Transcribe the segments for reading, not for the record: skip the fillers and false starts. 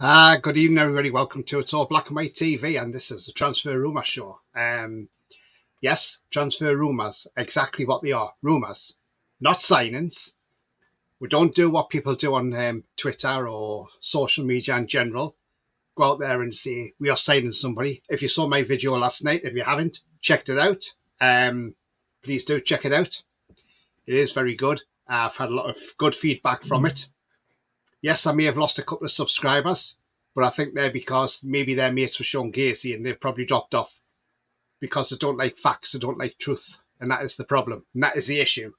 Good evening, everybody. Welcome to It's All Black and White TV, and this is the Transfer Rumour Show. Yes, transfer rumours, exactly what they are, rumours, not signings. We don't do what people do on Twitter or social media in general. Go out there and say, we are signing somebody. If you saw my video last night, if you haven't, checked it out. Please do check it out. It is very good. I've had a lot of good feedback from it. Yes, I may have lost a couple of subscribers, but I think they're because maybe their mates were Sean Casey and they've probably dropped off because they don't like facts, they don't like truth. And that is the problem. And that is the issue.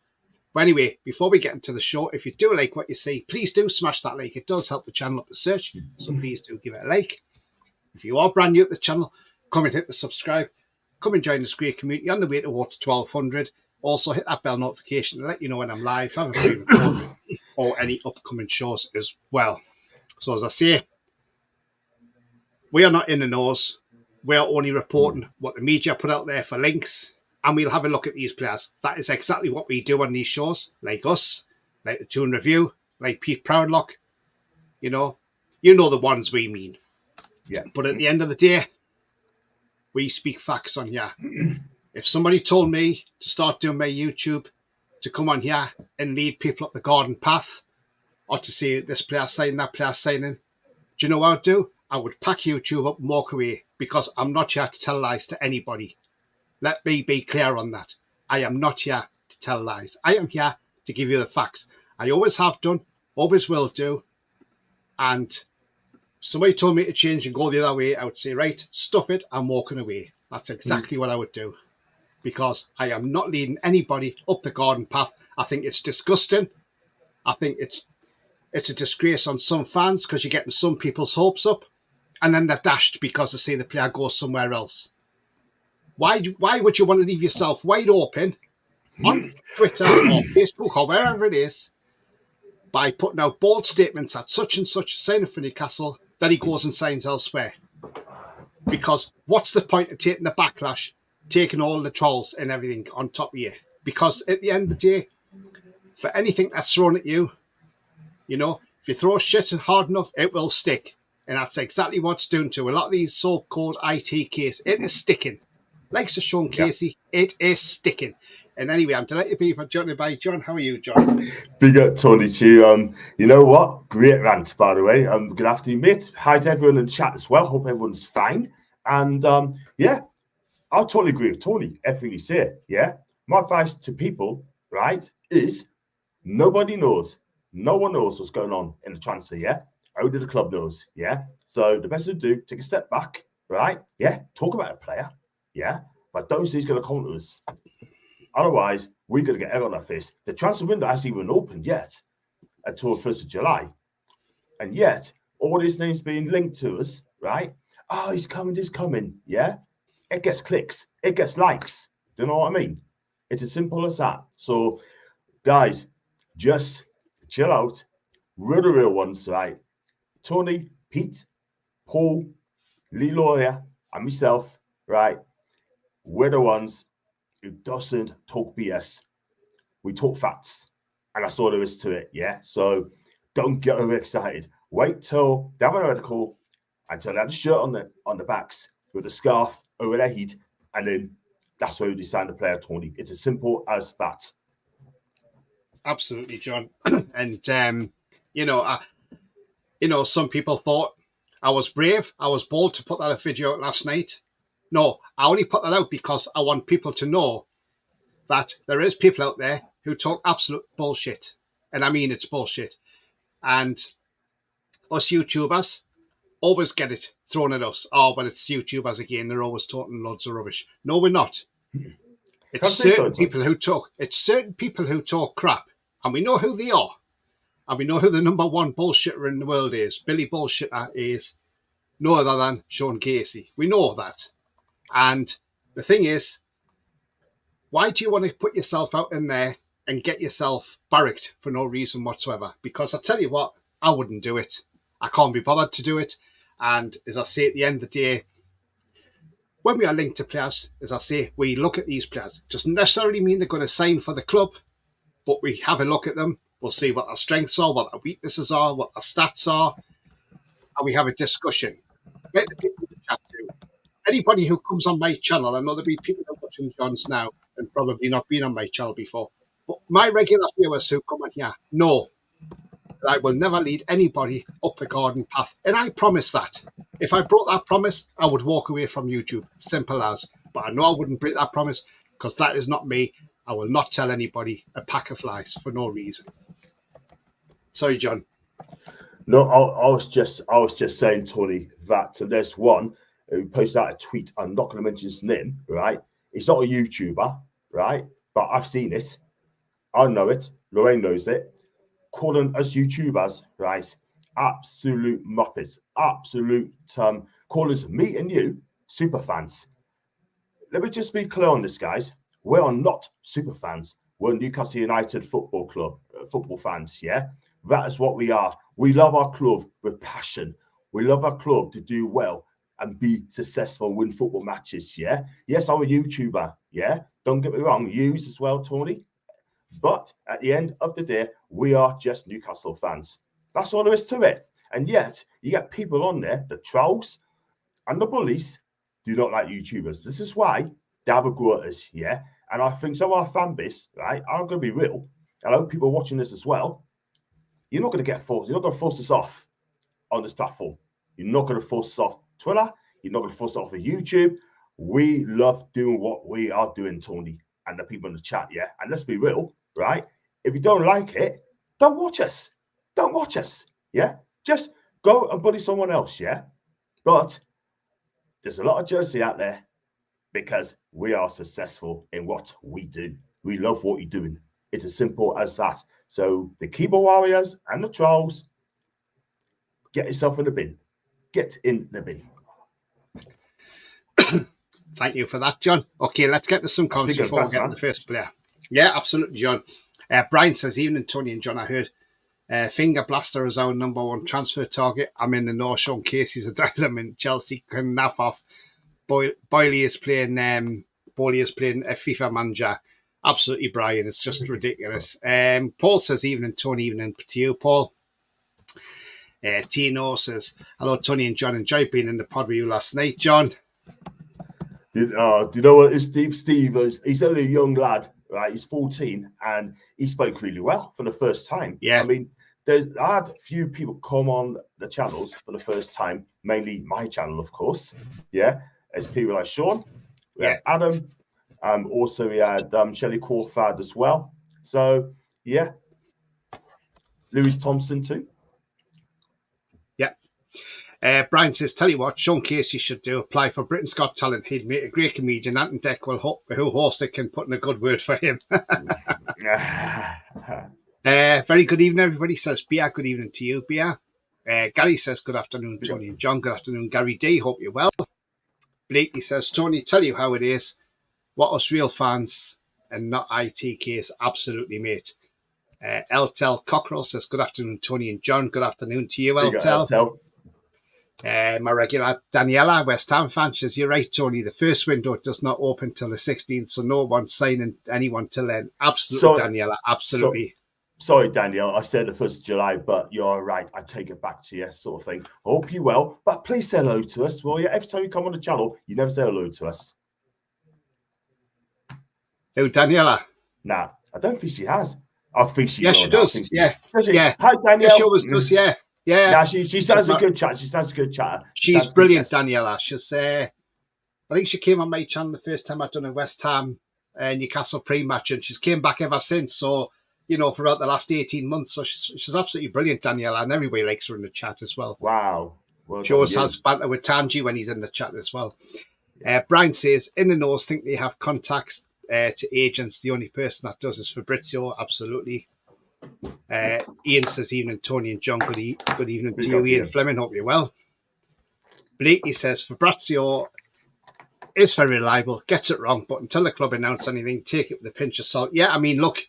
But anyway, before we get into the show, if you do like what you see, please do smash that like. It does help the channel up the search. So please do give it a like. If you are brand new at the channel, come and hit the subscribe. Come and join this great community on the way towards 1200. Also hit that bell notification to let you know when I'm live, have a pre-recording, or any upcoming shows as well. So as I say, we are not in the nose. We are only reporting what the media put out there for links, and we'll have a look at these players. That is exactly what we do on these shows, like us, like the Toon Review, like Pete Proudlock. You know the ones we mean. Yeah. But at the end of the day, we speak facts on here. If somebody told me to start doing my YouTube, to come on here and lead people up the garden path, or to say this player signing, that player signing, do you know what I'd do? I would pack YouTube up and walk away, because I'm not here to tell lies to anybody. Let me be clear on that. I am not here to tell lies. I am here to give you the facts. I always have done, always will do. And somebody told me to change and go the other way, I would say, right, stuff it, I'm walking away. That's exactly what I would do, because I am not leading anybody up the garden path. I think it's disgusting. I think it's a disgrace on some fans, because you're getting some people's hopes up and then they're dashed because they say the player goes somewhere else. Why would you want to leave yourself wide open on Twitter or Facebook or wherever it is by putting out bold statements at such and such signing for Newcastle, that he goes and signs elsewhere? Because what's the point of taking the backlash, taking all the trolls and everything on top of you? Because at the end of the day, for anything that's thrown at you, if you throw shit hard enough, it will stick. And that's exactly what's doing to a lot of these so-called IT cases. It is sticking. Like Sir Sean Casey, it is sticking. And anyway, I'm delighted to be joined by John. How are you, John? Big up, Tony, too. You know what? Great rant, by the way. Good afternoon, mate. Hi to everyone in the chat as well. Hope everyone's fine. And yeah, I totally agree with Tony, everything he said. Yeah. My advice to people, right, is nobody knows. No one knows what's going on in the transfer, yeah? Only the club knows, yeah? So the best to do, take a step back, right? Yeah, talk about a player, yeah? But don't say he's going to come to us. Otherwise, we're going to get egg on our face. The transfer window hasn't even opened yet until 1st of July. And yet, all these names being linked to us, right? Oh, he's coming, yeah? It gets clicks. It gets likes. Do you know what I mean? It's as simple as that. So, guys, just chill out. We're the real ones, right? Tony, Pete, Paul, Lee Lawyer, and myself, right? We're the ones who doesn't talk BS. We talk facts. And that's all there is to it, yeah? So don't get overexcited. Wait till they have an article, until they have the shirt on the backs with a scarf over their head, and then that's where we decide to play a Tony. It's as simple as that. Absolutely, John. And some people thought I was brave, I was bold to put that video out last night. No, I only put that out because I want people to know that there is people out there who talk absolute bullshit. And I mean it's bullshit. And us YouTubers always get it thrown at us. Oh, but it's YouTubers again, they're always talking loads of rubbish. No, we're not. It's certain people who talk crap, and we know who they are. And we know who the number one bullshitter in the world is. Billy Bullshitter is no other than Sean Casey. We know that. And the thing is, why do you want to put yourself out in there and get yourself barracked for no reason whatsoever? Because I tell you what, I wouldn't do it. I can't be bothered to do it. And as I say, at the end of the day, when we are linked to players, as I say, we look at these players. It doesn't necessarily mean they're going to sign for the club, but we have a look at them. We'll see what their strengths are, what their weaknesses are, what their stats are. and we have a discussion. Let the people in the chat too. Anybody who comes on my channel, I know there'll be people that are watching John's now and probably not been on my channel before, but my regular viewers who come on here know that I will never lead anybody up the garden path. And I promise that. If I broke that promise, I would walk away from YouTube. Simple as. But I know I wouldn't break that promise because that is not me. I will not tell anybody a pack of lies for no reason. Sorry, John. No, I was just saying, Tony, that there's one who posted out a tweet. I'm not going to mention his name, right? He's not a YouTuber, right? But I've seen it. I know it. Lorraine knows it. Calling us YouTubers, right? Absolute muppets. Absolute callers, me and you, super fans. Let me just be clear on this, guys. We are not super fans. We're Newcastle United Football Club, football fans, yeah? That is what we are. We love our club with passion. We love our club to do well and be successful and win football matches, yeah? Yes, I'm a YouTuber, yeah? Don't get me wrong, yous as well, Tony. But at the end of the day, we are just Newcastle fans. That's all there is to it. And yet, you get people on there, the trolls and the bullies, do not like YouTubers. This is why they have a go at us, yeah? And I think some of our fan base, right, I'm going to be real. I know people watching this as well. You're not going to get forced. You're not going to force us off on this platform. You're not going to force us off Twitter. You're not going to force us off of YouTube. We love doing what we are doing, Tony, and the people in the chat, yeah? And let's be real, right? If you don't like it, don't watch us. Don't watch us, yeah? Just go and bully someone else, yeah? But there's a lot of jealousy out there because we are successful in what we do. We love what we're doing. It's as simple as that. So the keyboard warriors and the trolls, get yourself in the bin. Get in the bin. Thank you for that, John. Okay, let's get to some comments before we get to the first player. Yeah, absolutely, John. Brian says, evening, Tony and John, I heard Finger Blaster is our number one transfer target. I'm in the North. Sean Casey's a diamond. Chelsea can naff off. Boyley is playing a FIFA manager. Absolutely, Brian. It's just ridiculous. Paul says, evening, Tony, evening to you, Paul. Tino says, hello, Tony and John. Enjoyed being in the pod with you last night, John. Do you know what is Steve? Steve, he's only a young lad, right? He's 14 and he spoke really well for the first time. Yeah. I mean, I had a few people come on the channels for the first time, mainly my channel, of course. Yeah. There's people like Sean, we had Adam, also we had Shelley Crawford as well. So, yeah. Lewis Thompson too. Yeah. Brian says, tell you what, Sean Casey should do, apply for Britain's Got Talent. He'd make a great comedian. Ant and Deck who host it can put in a good word for him. Very good evening, everybody. Says, Bia, good evening to you, Bia. Gary says, good afternoon, Tony and John. Good afternoon, Gary D. Hope you're well. Blakey says, Tony, tell you how it is. What us real fans and not ITKs, absolutely, mate. Eltel Cockrell says, good afternoon, Tony and John. Good afternoon to you, Eltel. My regular Daniela, West Ham fan, says, you're right, Tony. The first window does not open till the 16th, so no one's signing anyone till then. Absolutely, Daniela, absolutely. Sorry, Danielle, I said the 1st of July, but you're right. I take it back to you, sort of thing. I hope you're well, but please say hello to us. Well, yeah, every time you come on the channel, you never say hello to us. Who, Daniela? Nah, I don't think she has. I think she she does. Yeah. Hi, Danielle. Yeah, she always does, yeah. Yeah. Nah, she sounds a good chat. She sounds a good chatter. She's brilliant, Daniela. She's, I think she came on my channel the first time I'd done a West Ham Newcastle pre-match, and she's came back ever since. So, you know, throughout the last 18 months. So she's absolutely brilliant, Daniela, and everybody likes her in the chat as well. Wow. Well, she always has banter with Tanji when he's in the chat as well. Brian says, in the nose, think they have contacts to agents. The only person that does is Fabrizio. Absolutely. Ian says, evening, Tony and John. Good evening to you, Ian Fleming. Hope you're well. Blakey says, Fabrizio is very reliable, gets it wrong, but until the club announce anything, take it with a pinch of salt. Yeah, I mean, look,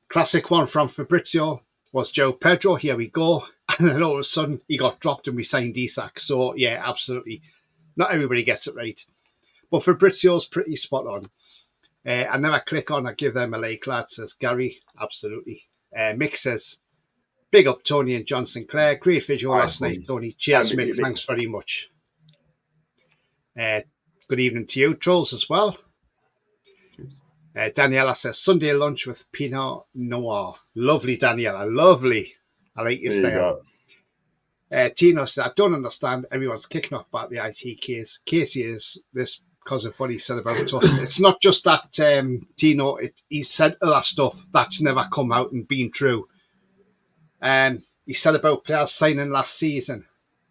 classic one from Fabrizio was Joe Pedro. Here we go. And then all of a sudden, he got dropped and we signed Isak. So, yeah, absolutely. Not everybody gets it right. But Fabrizio's pretty spot on. I never click on, I give them a like, lad, says Gary. Absolutely. Mick says, Big up Tony and John Sinclair. Great video All right, last night, boys. Tony. Cheers, Mate, mate. mate. Thanks very much. Good evening to you, Trolls, as well. Cheers. Daniela says, Sunday lunch with Pinot Noir. Lovely, Daniela. Lovely. I like your style. Tino says, I don't understand. Everyone's kicking off about the IT case. Casey is this because of what he said about us. It's not just that, Tino. He said other stuff that's never come out and been true. He said about players signing last season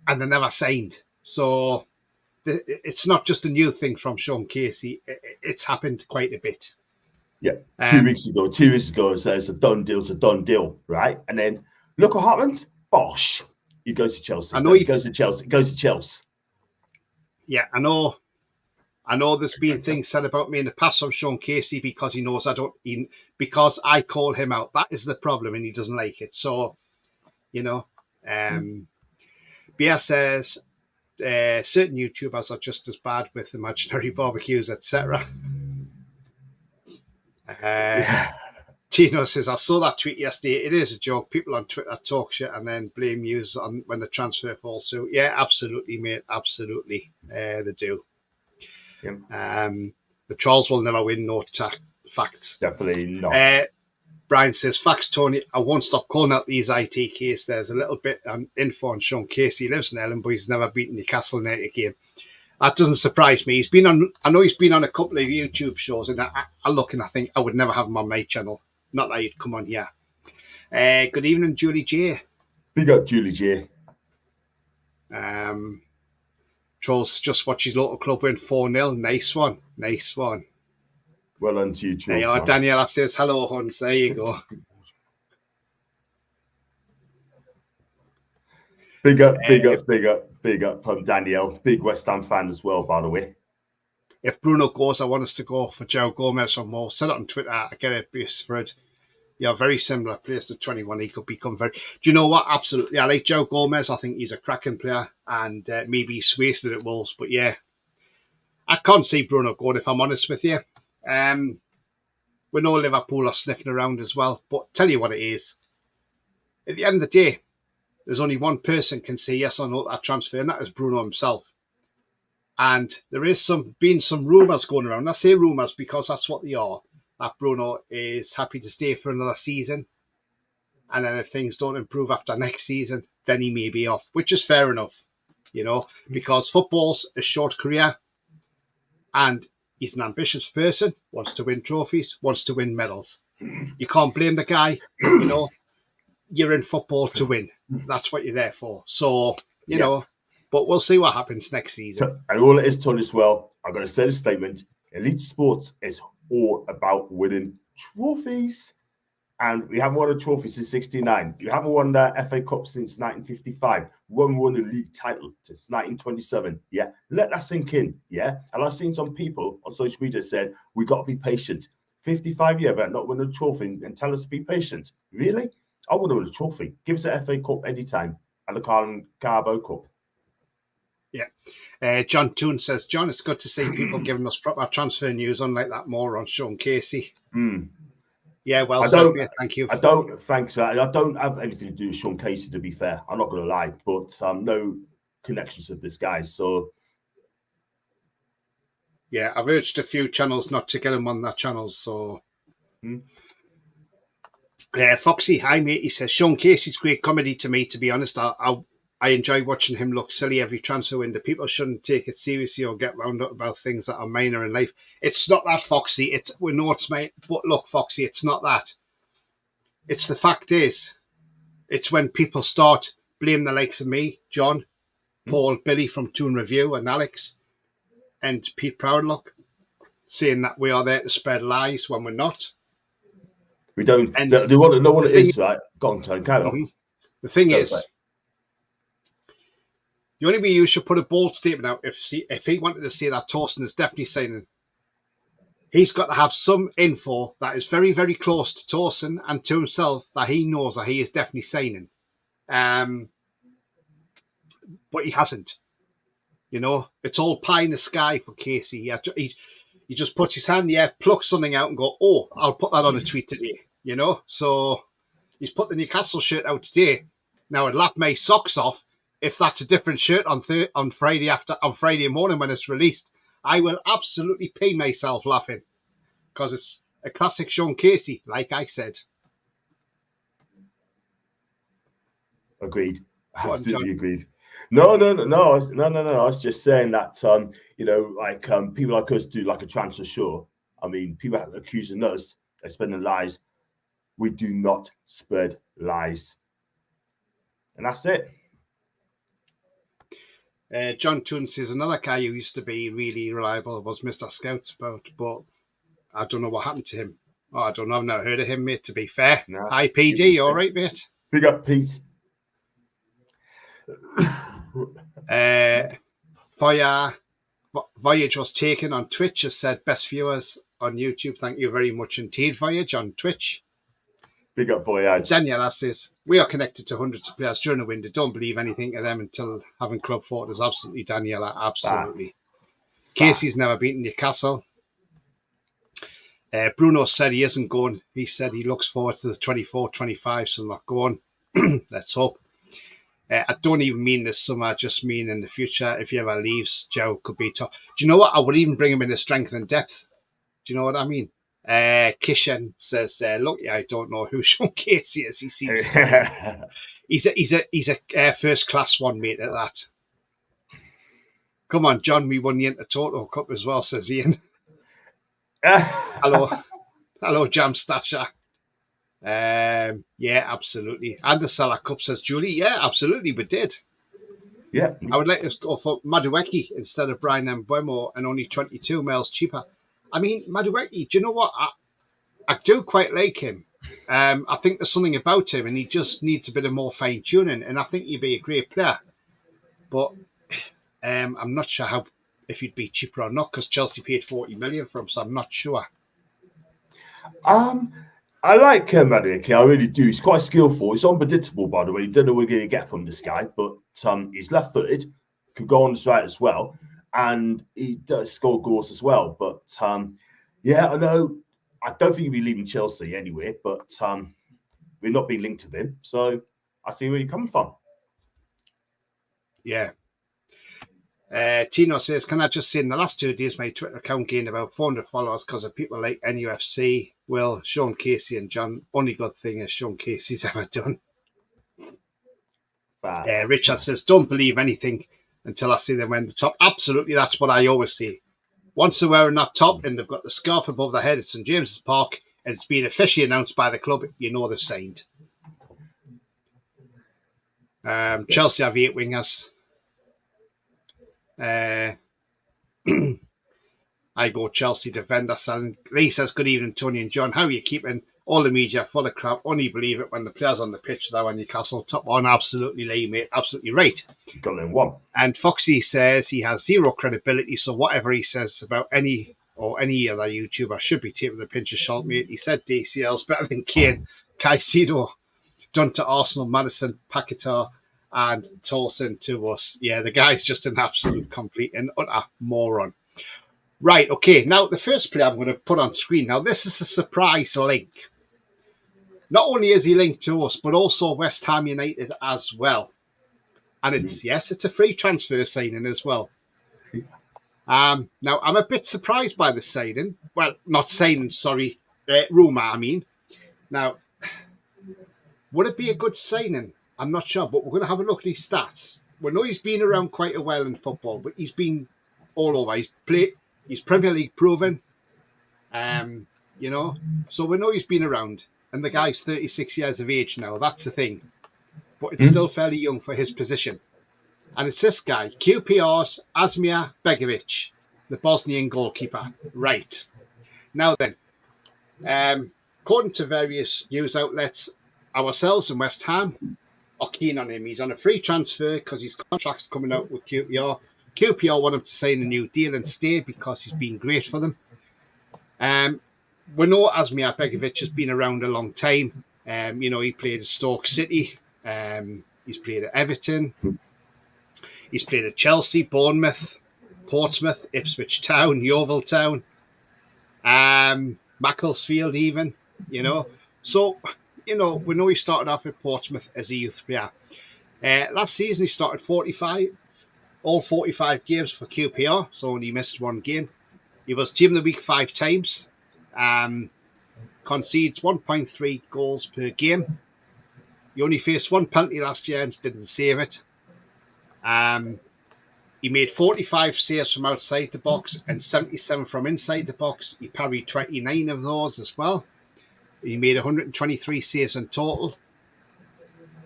and they never signed. So it's not just a new thing from Sean Casey. It's happened quite a bit. Yeah, 2 weeks ago, it says a done deal, right? And then look what happens. Bosh. He goes to Chelsea. He goes to Chelsea. Yeah, I know there's been things said about me in the past from Sean Casey because he knows because I call him out. That is the problem, and he doesn't like it. So, Bia says certain YouTubers are just as bad with imaginary barbecues, etc. Tino says, I saw that tweet yesterday. It is a joke. People on Twitter talk shit and then blame you on when the transfer falls through. Yeah, absolutely, mate. Absolutely. They do. Yeah. The Trolls will never win, no facts. Definitely not. Brian says, facts, Tony. I won't stop calling out these IT cases. There's a little bit of info on Sean Casey. He lives in Ellen, but he's never beaten Newcastle United game. That doesn't surprise me. I know he's been on a couple of YouTube shows, and I look and I think I would never have him on my channel. Not that he'd come on here. Good evening, Julie J. Big up, Julie J. Trolls just watch his local club win 4-0. Nice one. Nice one. Well done to you, Trolls. There you are. Daniela says, hello, Huns. There you go. Big up from Danielle. Big West Ham fan as well, by the way. If Bruno goes, I want us to go for Joe Gomez or more. Set it on Twitter. I get it, Beresford. Yeah, very similar. Plays to 21. He could become very... Do you know what? Absolutely. I like Joe Gomez. I think he's a cracking player. And maybe he's wasted at Wolves. But yeah, I can't see Bruno going, if I'm honest with you. We know Liverpool are sniffing around as well. But tell you what it is. At the end of the day, there's only one person can say yes or no to that transfer, and that is Bruno himself. And there is been some rumours going around. I say rumours because that's what they are. That Bruno is happy to stay for another season. And then if things don't improve after next season, then he may be off, which is fair enough, because football's a short career. And he's an ambitious person, wants to win trophies, wants to win medals. You can't blame the guy, You're in football to win. That's what you're there for. So, you know, but we'll see what happens next season. And all it is, Tony, as well, I'm going to say the statement. Elite sports is all about winning trophies. And we haven't won a trophy since 69. We haven't won the FA Cup since 1955. We haven't won the league title since 1927. Yeah, let that sink in. Yeah, and I've seen some people on social media said, we got to be patient. 55 years, but not win a trophy and tell us to be patient. Really? I want to win a trophy. Give us an FA Cup anytime and the Carbo Cup. Yeah. John Toon says, John, it's good to see people giving us proper transfer news, unlike that moron Sean Casey. Yeah, well said, thank you. I don't have anything to do with Sean Casey, to be fair. I'm not going to lie, but no connections with this guy. So, yeah, I've urged a few channels not to get him on their channels. So, Foxy, hi mate. He says Sean Casey's great comedy to me. To be honest, I enjoy watching him look silly every transfer window. People shouldn't take it seriously or get wound up about things that are minor in life. It's not that, Foxy. We know it's mate, but look, Foxy, it's not that. It's the fact is, it's when people start blaming the likes of me, John, Paul, Billy from Toon Review, and Alex, and Pete Proudlock, saying that we are there to spread lies when we're not. We don't. And they want to know what it is, right? Go on, Tony, carry on. The thing is, the only way you should put a bold statement out if he wanted to say that Torsten is definitely signing, he's got to have some info that is very, very close to Torsten and to himself that he knows that he is definitely signing. But he hasn't. It's all pie in the sky for Casey. He just puts his hand, plucks something out and go, oh, I'll put that on a tweet today. So, He's put the Newcastle shirt out today. Now, I'd laugh my socks off if that's a different shirt on Friday morning when it's released. I will absolutely pee myself laughing because it's a classic Sean Casey, like I said. Agreed. Go on, Absolutely John. agreed. No. I was just saying that people like us do like a transfer show. I mean, people are accusing us of spreading lies. We do not spread lies, and that's it. John Toon says another guy who used to be really reliable was Mr. Scout, but I don't know what happened to him. Oh, I don't know. I've never heard of him, mate, to be fair. Nah, Hi, PD. You all right, mate? Big up, Pete. Voyage was taken on Twitch, as said, best viewers on YouTube. Thank you very much indeed, Voyage, on Twitch. Big up, Voyage. Daniel says, we are connected to hundreds of players during the window. Don't believe anything of them until having club photos. Absolutely, Daniela, absolutely. Casey's never beaten Newcastle. Bruno said he isn't going. He said he looks forward to the 24-25, so not going. Let's hope. I don't even mean this summer, I just mean in the future. If he ever leaves, Joe could be top. Do you know what? I would even bring him into strength and depth. Do you know what I mean? Kishan says, look, I don't know who Sean Casey is. He seems he's a first class one, mate, at that. Come on, John, we won the Intertoto Cup as well, says Ian. Hello, Jam Stasher. Yeah, absolutely. And the Salah Cup, says Julie. Yeah, absolutely, we did. Yeah. I would like to go for Madueke instead of Brian Mbeumo and only 22 miles cheaper. I mean, Madueke, do you know what? I do quite like him. I think there's something about him and he just needs a bit of more fine-tuning, and I think he'd be a great player. But I'm not sure if he'd be cheaper or not, because Chelsea paid 40 million for him, so I'm not sure. I like Madueke, I really do. He's quite skillful. He's unpredictable, by the way. You don't know what you're going to get from this guy, but he's left-footed, could go on the right as well, and he does score goals as well. But yeah, I know. I don't think he'll be leaving Chelsea anyway, but we're not being linked to him, so I see where you're coming from. Yeah. Tino says, can I just say in the last 2 days my Twitter account gained about 400 followers because of people like NUFC, Will, Sean Casey and John. Only good thing is Sean Casey's ever done. Richard says, don't believe anything until I see them win the top. Absolutely, that's what I always say. Once they're wearing that top and they've got the scarf above their head at St James's Park and it's been officially announced by the club, you know they've signed. Chelsea have 8 wingers. I go Chelsea defender. Lee says, good evening, Tony and John. How are you keeping? All the media full of crap. Only believe it when the players on the pitch there when Newcastle top on. Absolutely, Lee, mate. Absolutely right. Got in one. And Foxy says he has zero credibility, so whatever he says about any other YouTuber should be taken with a pinch of salt, mate. He said DCL's better than Kane, Caicedo, done to Arsenal, Madison, Paquetá, and Tolson to us. Yeah, the guy's just an absolute complete and utter moron. Right, okay. Now, the first player I'm going to put on screen. Now, this is a surprise link. Not only is he linked to us, but also West Ham United as well. And it's a free transfer signing as well. Now, I'm a bit surprised by the signing. Well, not signing, sorry. Rumour, I mean. Now, would it be a good signing? I'm not sure, but we're going to have a look at his stats. We know he's been around quite a while in football, but he's been all over. He's Premier League proven, so we know he's been around. And the guy's 36 years of age now. That's the thing. But it's still fairly young for his position. And it's this guy, QPR's Asmir Begovic, the Bosnian goalkeeper. Right. Now then, according to various news outlets, ourselves and West Ham are keen on him. He's on a free transfer because his contract's coming out with QPR. QPR want him to sign a new deal and stay because he's been great for them. We know Asmir Begovic has been around a long time. He played at Stoke City. He's played at Everton. He's played at Chelsea, Bournemouth, Portsmouth, Ipswich Town, Yeovil Town, Macclesfield even, So we know he started off at Portsmouth as a youth player. Last season, he started all 45 games for QPR, so only missed one game. He was team of the week 5 times. Concedes 1.3 goals per game. He only faced one penalty last year and didn't save it. He made 45 saves from outside the box and 77 from inside the box. He parried 29 of those as well. He made 123 saves in total.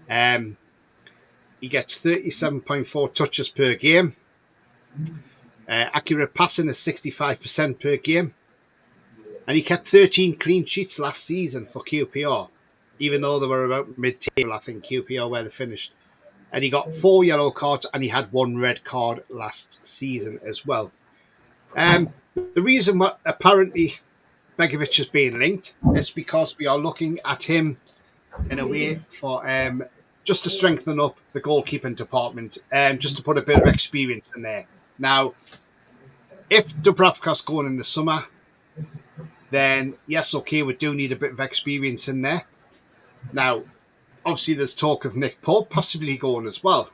He gets 37.4 touches per game. Accurate passing is 65% per game. And he kept 13 clean sheets last season for QPR, even though they were about mid-table, I think, QPR where they finished. And he got 4 yellow cards and he had 1 red card last season as well. The reason why apparently Begovic is being linked is because we are looking at him in a way for just to strengthen up the goalkeeping department and just to put a bit of experience in there. Now, if Dubravka's going in the summer, then yes, okay, we do need a bit of experience in there. Now, obviously, there's talk of Nick Pope possibly going as well.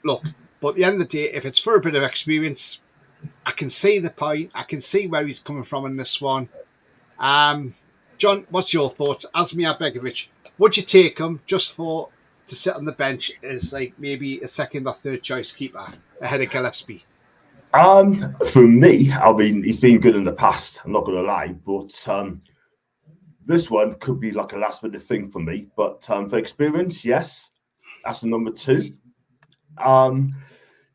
Look, but at the end of the day, if it's for a bit of experience, I can see the point. I can see where he's coming from in this one. John, what's your thoughts? Asmir Begovic, would you take him just to sit on the bench as like maybe a second or third choice keeper ahead of Gillespie? For me, I mean, he's been good in the past. I'm not going to lie, but this one could be like a last minute thing for me. But for experience, yes, that's the number 2.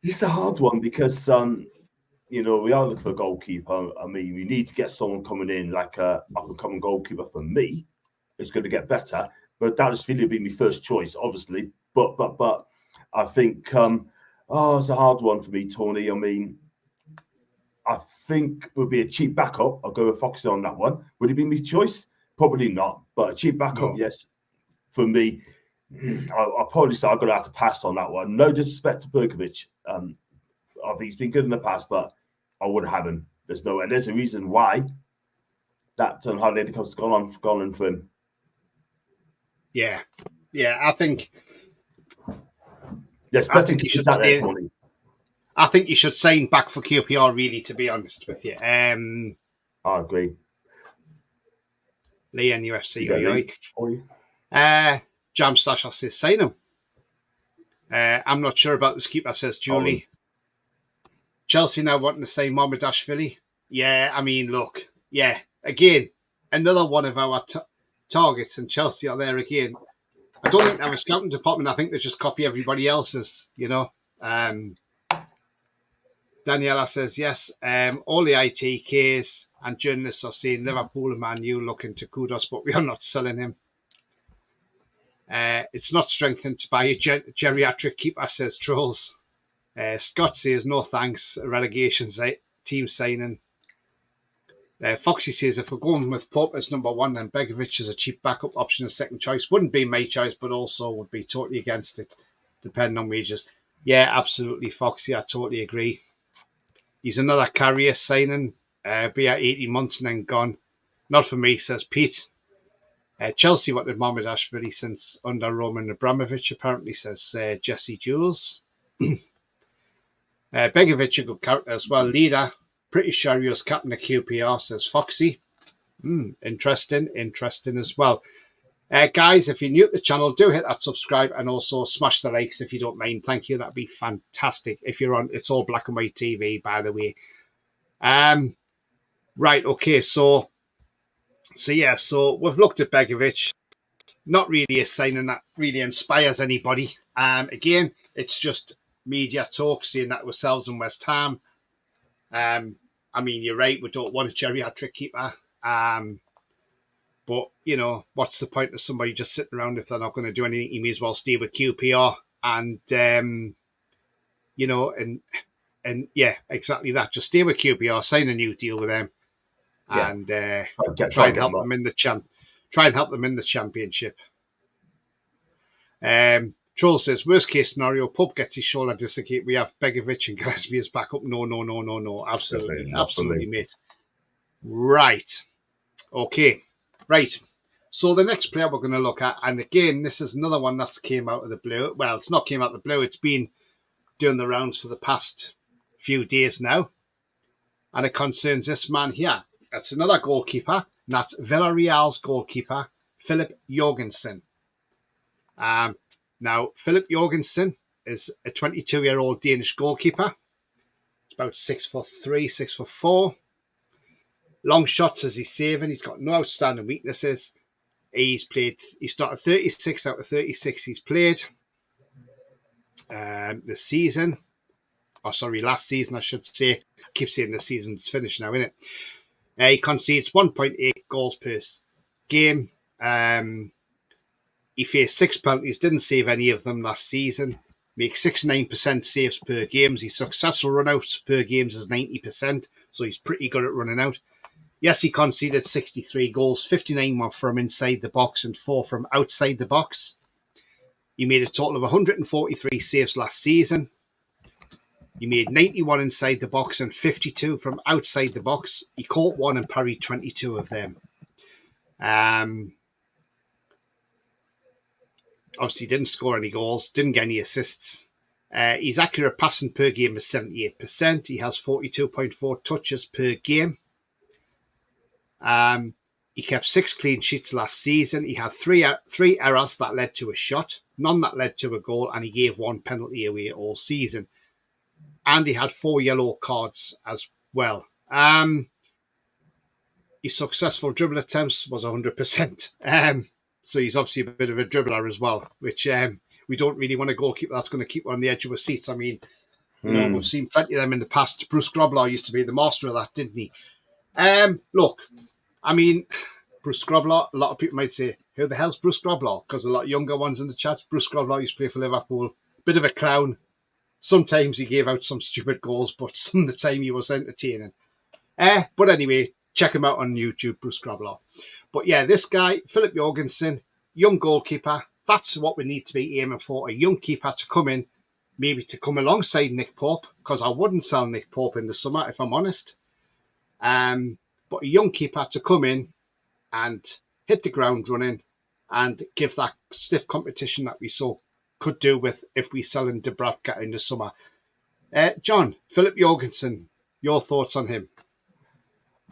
It's a hard one because we are looking for a goalkeeper. I mean, we need to get someone coming in like a up-and-coming goalkeeper. For me, it's going to get better. But that is really been my first choice, obviously. But I think it's a hard one for me, Tony. I mean, I think it would be a cheap backup. I'll go with Foxy on that one. Would it be my choice? Probably not. But a cheap backup, yes. For me, I'll probably say I'm going to have to pass on that one. No disrespect to Berkovic. I think he's been good in the past, but I wouldn't have him. There's a reason why that hardly has gone on for him. Yeah, I think. Yes, I think you should stay. I think you should sign back for QPR. Really, to be honest with you. I agree. Lee NUFC. Jam Stasher says sign him. I'm not sure about this keeper, says Julie. Chelsea now wanting to say Mohamedashvili. Yeah, I mean, look. Yeah, again, another one of our targets, and Chelsea are there again. I don't think they have a scouting department. I think they just copy everybody else's, Daniela says, yes, all the ITKs and journalists are saying Liverpool and Man U looking to kudos, but we are not selling him. It's not strengthened to buy a geriatric keeper, says Trolls. Scott says, no thanks, relegation team signing. Foxy says, if we're going with Pope as number 1, then Begovic is a cheap backup option as second choice. Wouldn't be my choice, but also would be totally against it, depending on wages. Yeah, absolutely, Foxy, I totally agree. He's another carrier signing, be at 18 months and then gone. Not for me, says Pete. Chelsea wanted Mohamedashvili since under Roman Abramovich, apparently, says Jesse Jules. Begovic, a good character as well. Leader, pretty sure he was captain of QPR, says Foxy. Interesting as well. Guys, if you're new to the channel, do hit that subscribe and also smash the likes if you don't mind. Thank you. That'd be fantastic. If you're on, it's all black and white TV, by the way. Right, okay, so we've looked at Begovic. Not really a signing that really inspires anybody. Again, it's just media talk saying that ourselves and West Ham. I mean, you're right, we don't want a geriatric keeper. But, what's the point of somebody just sitting around if they're not going to do anything? You may as well stay with QPR and, and yeah, exactly that. Just stay with QPR, sign a new deal with them and try and help them in the championship. Troll says, worst case scenario, Pope gets his shoulder dislocated. We have Begovic and Gillespie as backup. No. Absolutely, mate. Right. Okay. Right. So the next player we're going to look at, and again, this is another one that's came out of the blue. Well, it's not came out of the blue. It's been doing the rounds for the past few days now. And it concerns this man here. It's another goalkeeper, and that's Villarreal's goalkeeper, Philip Jorgensen. Now, Philip Jorgensen is a 22-year-old Danish goalkeeper. He's about 6'3", 6'4". Long shots as he's saving. He's got no outstanding weaknesses. He started 36 out of 36 he's played this season. Last season, I should say. I keep saying the season's finished now, isn't it? He concedes 1.8 goals per game. He faced 6 penalties, didn't save any of them last season. Makes 69% saves per game. His successful run-outs per games is 90%, so he's pretty good at running out. Yes, he conceded 63 goals, 59 were from inside the box and 4 from outside the box. He made a total of 143 saves last season. He made 91 inside the box and 52 from outside the box. He caught 1 and parried 22 of them. Obviously, didn't score any goals, didn't get any assists. His accurate passing per game is 78%. He has 42.4 touches per game. He kept 6 clean sheets last season. He had three errors that led to a shot, none that led to a goal, and he gave 1 penalty away all season. And he had 4 yellow cards as well. His successful dribble attempts was 100%. So he's obviously a bit of a dribbler as well, which we don't really want a goalkeeper that's going to keep on the edge of our seats. I mean, we've seen plenty of them in the past. Bruce Grobbelaar used to be the master of that, didn't he? Look, I mean, Bruce Grobbelaar, a lot of people might say, who the hell's Bruce Grobbelaar? Because a lot of younger ones in the chat, Bruce Grobbelaar used to play for Liverpool. Bit of a clown. Sometimes he gave out some stupid goals, but some of the time he was entertaining. But anyway, check him out on YouTube, Bruce Grobbelaar. But yeah, this guy, Philip Jorgensen, young goalkeeper, that's what we need to be aiming for. A young keeper to come in, maybe to come alongside Nick Pope, because I wouldn't sell Nick Pope in the summer, if I'm honest. But a young keeper to come in and hit the ground running and give that stiff competition that we could do with if we sell in Dubravka in the summer. John, Philip Jorgensen, your thoughts on him?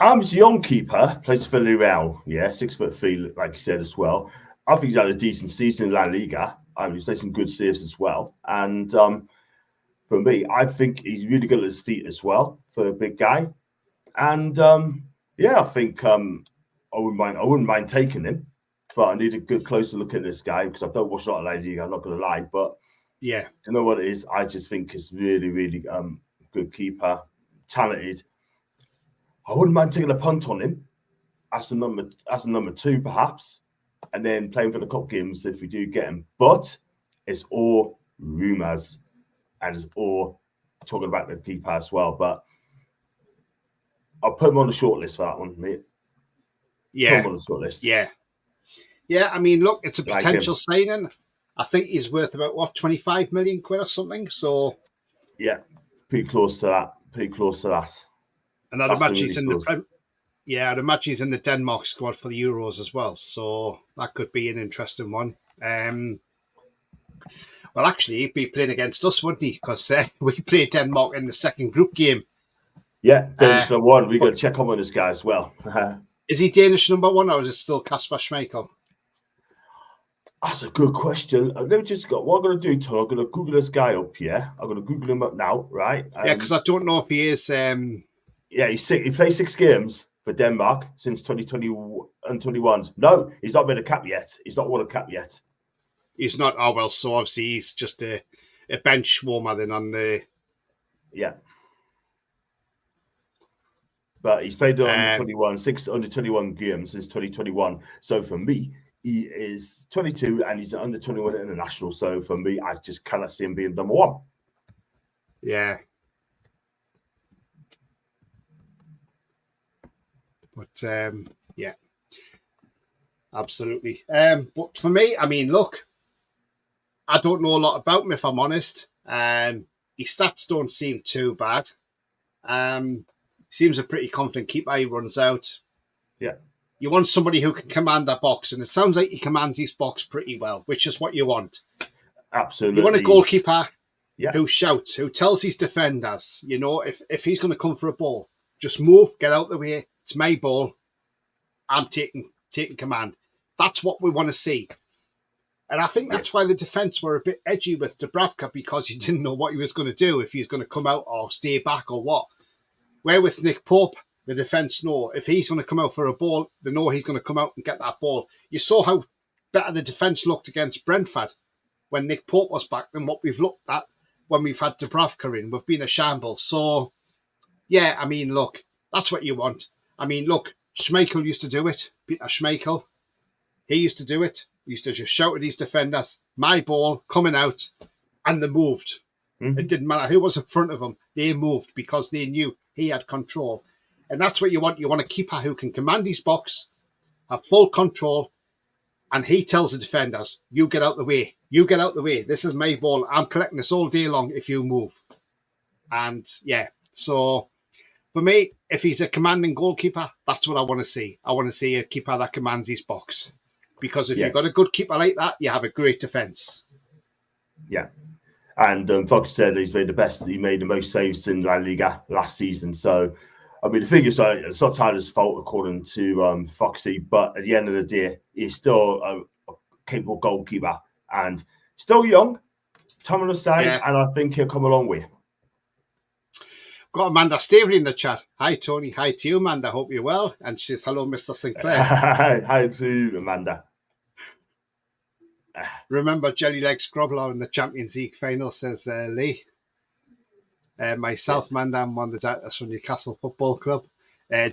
He's a young keeper, plays for Villarreal, 6'3", like you said as well. I think he's had a decent season in La Liga. He's made some good saves as well. And for me, I think he's really good at his feet as well for a big guy. And I think I wouldn't mind taking him, but I need a good closer look at this guy because I don't watch a lot of La Liga. I'm not going to lie, but yeah, you know what it is? I just think he's really, really good keeper, talented. I wouldn't mind taking a punt on him as a number 2, perhaps, and then playing for the cup games if we do get him. But it's all rumours, and it's all talking about the keeper as well. But I'll put him on the shortlist for that one, mate. Yeah, put him on the shortlist. Yeah. I mean, look, it's a potential signing. I think he's worth about 25 million quid or something. So yeah, pretty close to that. And I'd imagine he's in I'd imagine he's in the Denmark squad for the Euros as well. So that could be an interesting one. Well, actually, he'd be playing against us, wouldn't he? Because we played Denmark in the second group game. Yeah, Danish number 1. We got to check on this guy as well. Is he Danish number 1 or is it still Kasper Schmeichel? That's a good question. What I'm going to do, Tom, I'm going to Google this guy up here. I'm going to Google him up now, right? Because I don't know if he is... he played 6 games for Denmark since 2021. No, he's not been a cap yet. He's not won a cap yet. He's not. Oh, well, so obviously he's just a bench warmer then on the... Yeah. But he's played under 21, 6 under 21 games since 2021. So for me, he is 22 and he's an under 21 international. So for me, I just cannot see him being number 1. Yeah. But yeah, absolutely. But for me, I mean, look, I don't know a lot about him if I'm honest. His stats don't seem too bad. Seems a pretty confident keeper. He runs out. Yeah. You want somebody who can command that box, and it sounds like he commands his box pretty well, which is what you want. Absolutely. You want a goalkeeper yeah. who shouts, who tells his defenders, you know, if he's going to come for a ball, just move, get out the way. It's my ball. I'm taking command. That's what we want to see. And I think that's why the defence were a bit edgy with Dubravka, because he didn't know what he was going to do, if he was going to come out or stay back or what. Where with Nick Pope, the defence know if he's going to come out for a ball, they know he's going to come out and get that ball. You saw how better the defence looked against Brentford when Nick Pope was back than what we've looked at when we've had Dubravka in. We've been a shambles. So, yeah, I mean, look, that's what you want. I mean, look, Schmeichel used to do it. Peter Schmeichel. He used to do it. He used to just shout at his defenders, my ball, coming out, and they moved. Mm-hmm. It didn't matter who was in front of them. They moved because they knew he had control. And that's what you want. You want a keeper who can command his box, have full control, and he tells the defenders, you get out the way. You get out the way. This is my ball. I'm collecting this all day long if you move. And, yeah, so for me, if he's a commanding goalkeeper, that's what I want to see. I want to see a keeper that commands his box. Because if you've got a good keeper like that, you have a great defence. Yeah. And Fox said he's made the best. He made the most saves in La Liga last season. So, I mean, the thing is, it's not Tyler's fault, according to Foxy. But at the end of the day, he's still a capable goalkeeper and still young. Time on the side, and I think he'll come a long way. Got Amanda Staveley in the chat. Hi, Tony. Hi to you, Amanda. Hope you're well. And she says, hello, Mr. Sinclair. Hi to you, Amanda. Remember Jelly Legs Grobbler in the Champions League final, says Lee. Myself, Amanda, I'm one of the directors from Newcastle Football Club.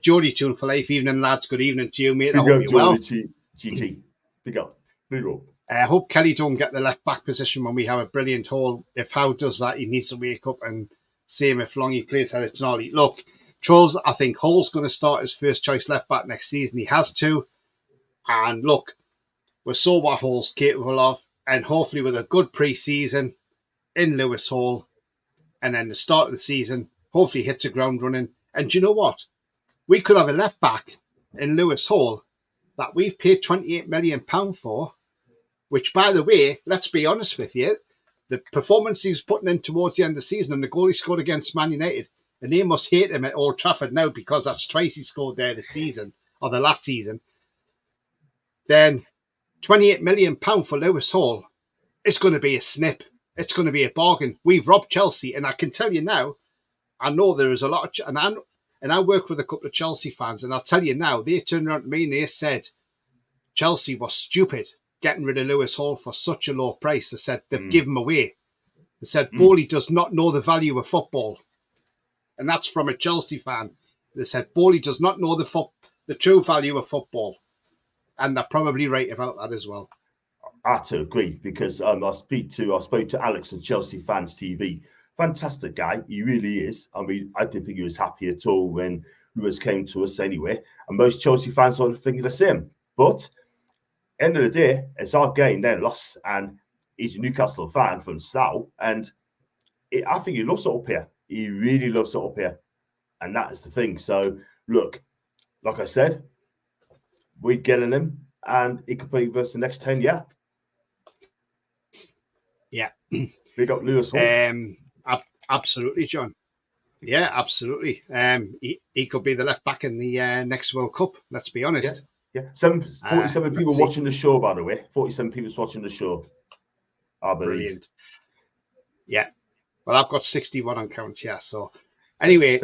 Jody Tool for life. Evening, lads. Good evening to you, mate. I hope you're well. GT. Big up. Big up. I hope Kelly don't get the left back position when we have a brilliant Hall. If Howe does that, he needs to wake up, and same if Longy plays Heritonali. Look, Trolls, I think Hall's going to start his first choice left back next season. He has to. And look, we saw what Hall's capable of, and hopefully with a good pre-season in Lewis Hall, and then the start of the season, hopefully hits the ground running. And do you know what? We could have a left back in Lewis Hall that we've paid £28 million for, which, by the way, let's be honest with you, the performance he was putting in towards the end of the season and the goal he scored against Man United, and they must hate him at Old Trafford now because that's twice he scored there this season, or the last season. Then £28 million for Lewis Hall, it's going to be a snip. It's going to be a bargain. We've robbed Chelsea, and I can tell you now, I know there is a lot of... And I work with a couple of Chelsea fans, and I'll tell you now, they turned around to me and they said Chelsea was stupid getting rid of Lewis Hall for such a low price. They said they've given him away. They said Bowley does not know the value of football. And that's from a Chelsea fan. They said Bowley does not know the true value of football. And they're probably right about that as well. I have to agree, because I spoke to Alex on Chelsea Fans TV. Fantastic guy. He really is. I mean, I didn't think he was happy at all when Rumours came to us anyway. And most Chelsea fans are thinking the same. But end of the day, it's our game, their loss, and he's a Newcastle fan from Slough, and I think he loves it up here. He really loves it up here, and that is the thing. So, look, like I said, we're getting him, and he could play versus the next 10 years. Yeah. We got Lewis Hall. Absolutely, John. Yeah, absolutely. He could be the left back in the next World Cup, let's be honest. Yeah. 47 people watching the show, by the way. 47 people watching the show, I believe. Brilliant. Yeah. Well, I've got 61 on count, yeah. So, anyway,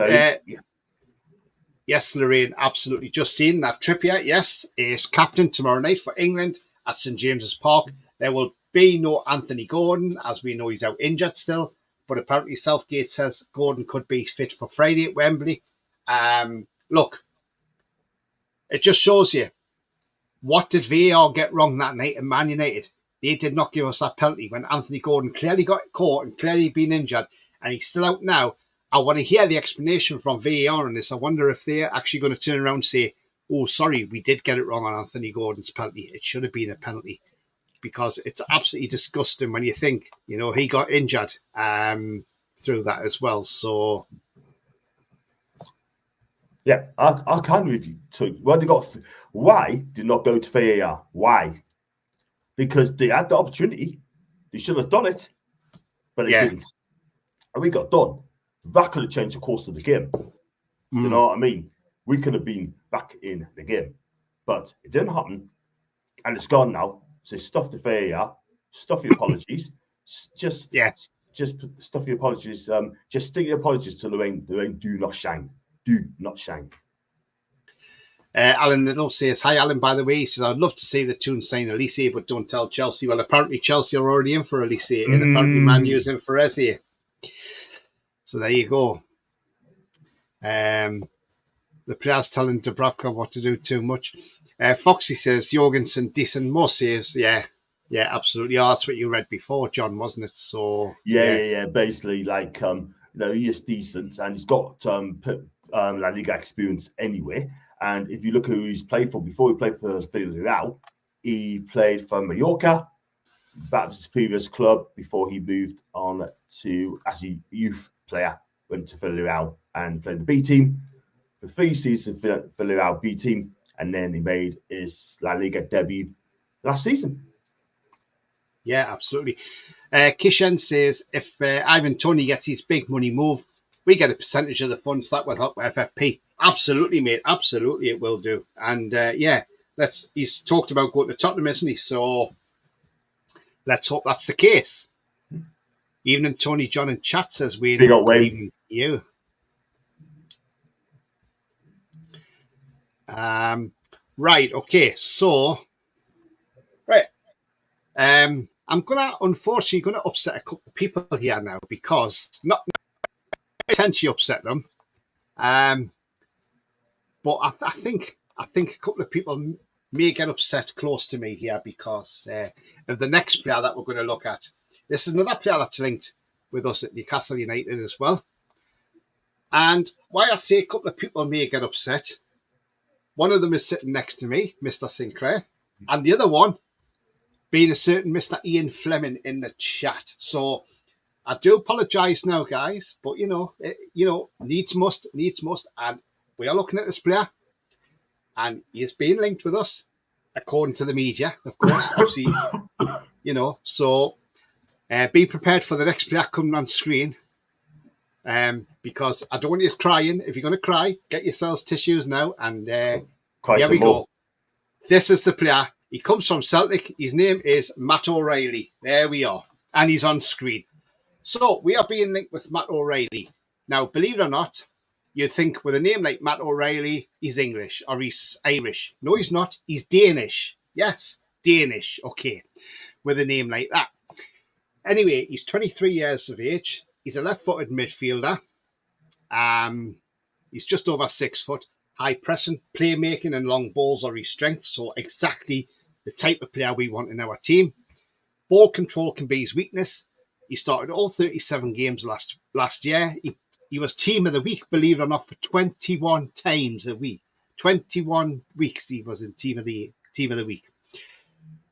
yes, Lorraine, absolutely. Just seen that Trippier, yes, is captain tomorrow night for England at St James's Park. There will be no Anthony Gordon, as we know he's out injured still. But apparently Southgate says Gordon could be fit for Friday at Wembley. Look, it just shows you, what did VAR get wrong that night in Man United? They did not give us that penalty when Anthony Gordon clearly got caught and clearly been injured, and he's still out now. I want to hear the explanation from VAR on this. I wonder if they're actually going to turn around and say, oh, sorry, we did get it wrong on Anthony Gordon's penalty. It should have been a penalty. Because it's absolutely disgusting when you think, he got injured through that as well. So, Yeah, I can with you too. Well, they got why did not go to VAR? Why? Because they had the opportunity. They should have done it, but they didn't. And we got done. That could have changed the course of the game. Do you know what I mean? We could have been back in the game, but it didn't happen, and it's gone now. So stuff the VAR, stuff your apologies, just stuff your apologies. Just stick your apologies to Lorraine. Lorraine, do not shine. Do not shine. Alan Little says, hi, Alan, by the way. He says, I'd love to see the Toon sign Elise, but don't tell Chelsea. Well, apparently Chelsea are already in for Elise, and apparently Man U's in for Eze. So there you go. The players telling Dubravka what to do too much. Foxy says, Jorgensen, decent, more saves. Yeah, absolutely. Oh, that's what you read before, John, wasn't it? So yeah. Basically, like he is decent, and he's got La Liga experience anyway. And if you look at who he's played for before, he played for Villarreal. He played for Mallorca, back to his previous club before he moved on to, as a youth player, went to Villarreal and played the B team for 3 seasons for Villarreal B team, and then he made his La Liga debut last season. Yeah, absolutely. Kishan says, if Ivan Toney gets his big money move, we get a percentage of the funds. That will help FFP. Absolutely, mate. Absolutely, it will do. And he's talked about going to Tottenham, isn't he? So let's hope that's the case. Evening, Tony, John, and chat says Wayne. Big up, Wayne. Evening to you. Right. Okay. So, right. I'm unfortunately gonna upset a couple of people here now, because not intentionally upset them. But I think a couple of people may get upset close to me here because of the next player that we're going to look at. This is another player that's linked with us at Newcastle United as well. And why I say a couple of people may get upset, one of them is sitting next to me, Mr. Sinclair, and the other one being a certain Mr. Ian Fleming in the chat. So I do apologise now, guys, but needs must, and we are looking at this player, and he's being linked with us, according to the media, of course. Obviously, so be prepared for the next player coming on screen, because I don't want you crying. If you're going to cry, get yourselves tissues now, and here we go. This is the player. He comes from Celtic. His name is Matt O'Reilly. There we are, and he's on screen. So we are being linked with Matt O'Reilly. Now, believe it or not, you'd think with a name like Matt O'Reilly, he's English or he's Irish. No, he's not. He's Danish. Yes, Danish. Okay, with a name like that. Anyway, he's 23 years of age. He's a left-footed midfielder. He's just over 6 foot. High pressing, playmaking, and long balls are his strengths. So exactly the type of player we want in our team. Ball control can be his weakness. He started all 37 games last year. He was team of the week, believe it or not, for 21 times a week. 21 weeks he was in team of the week.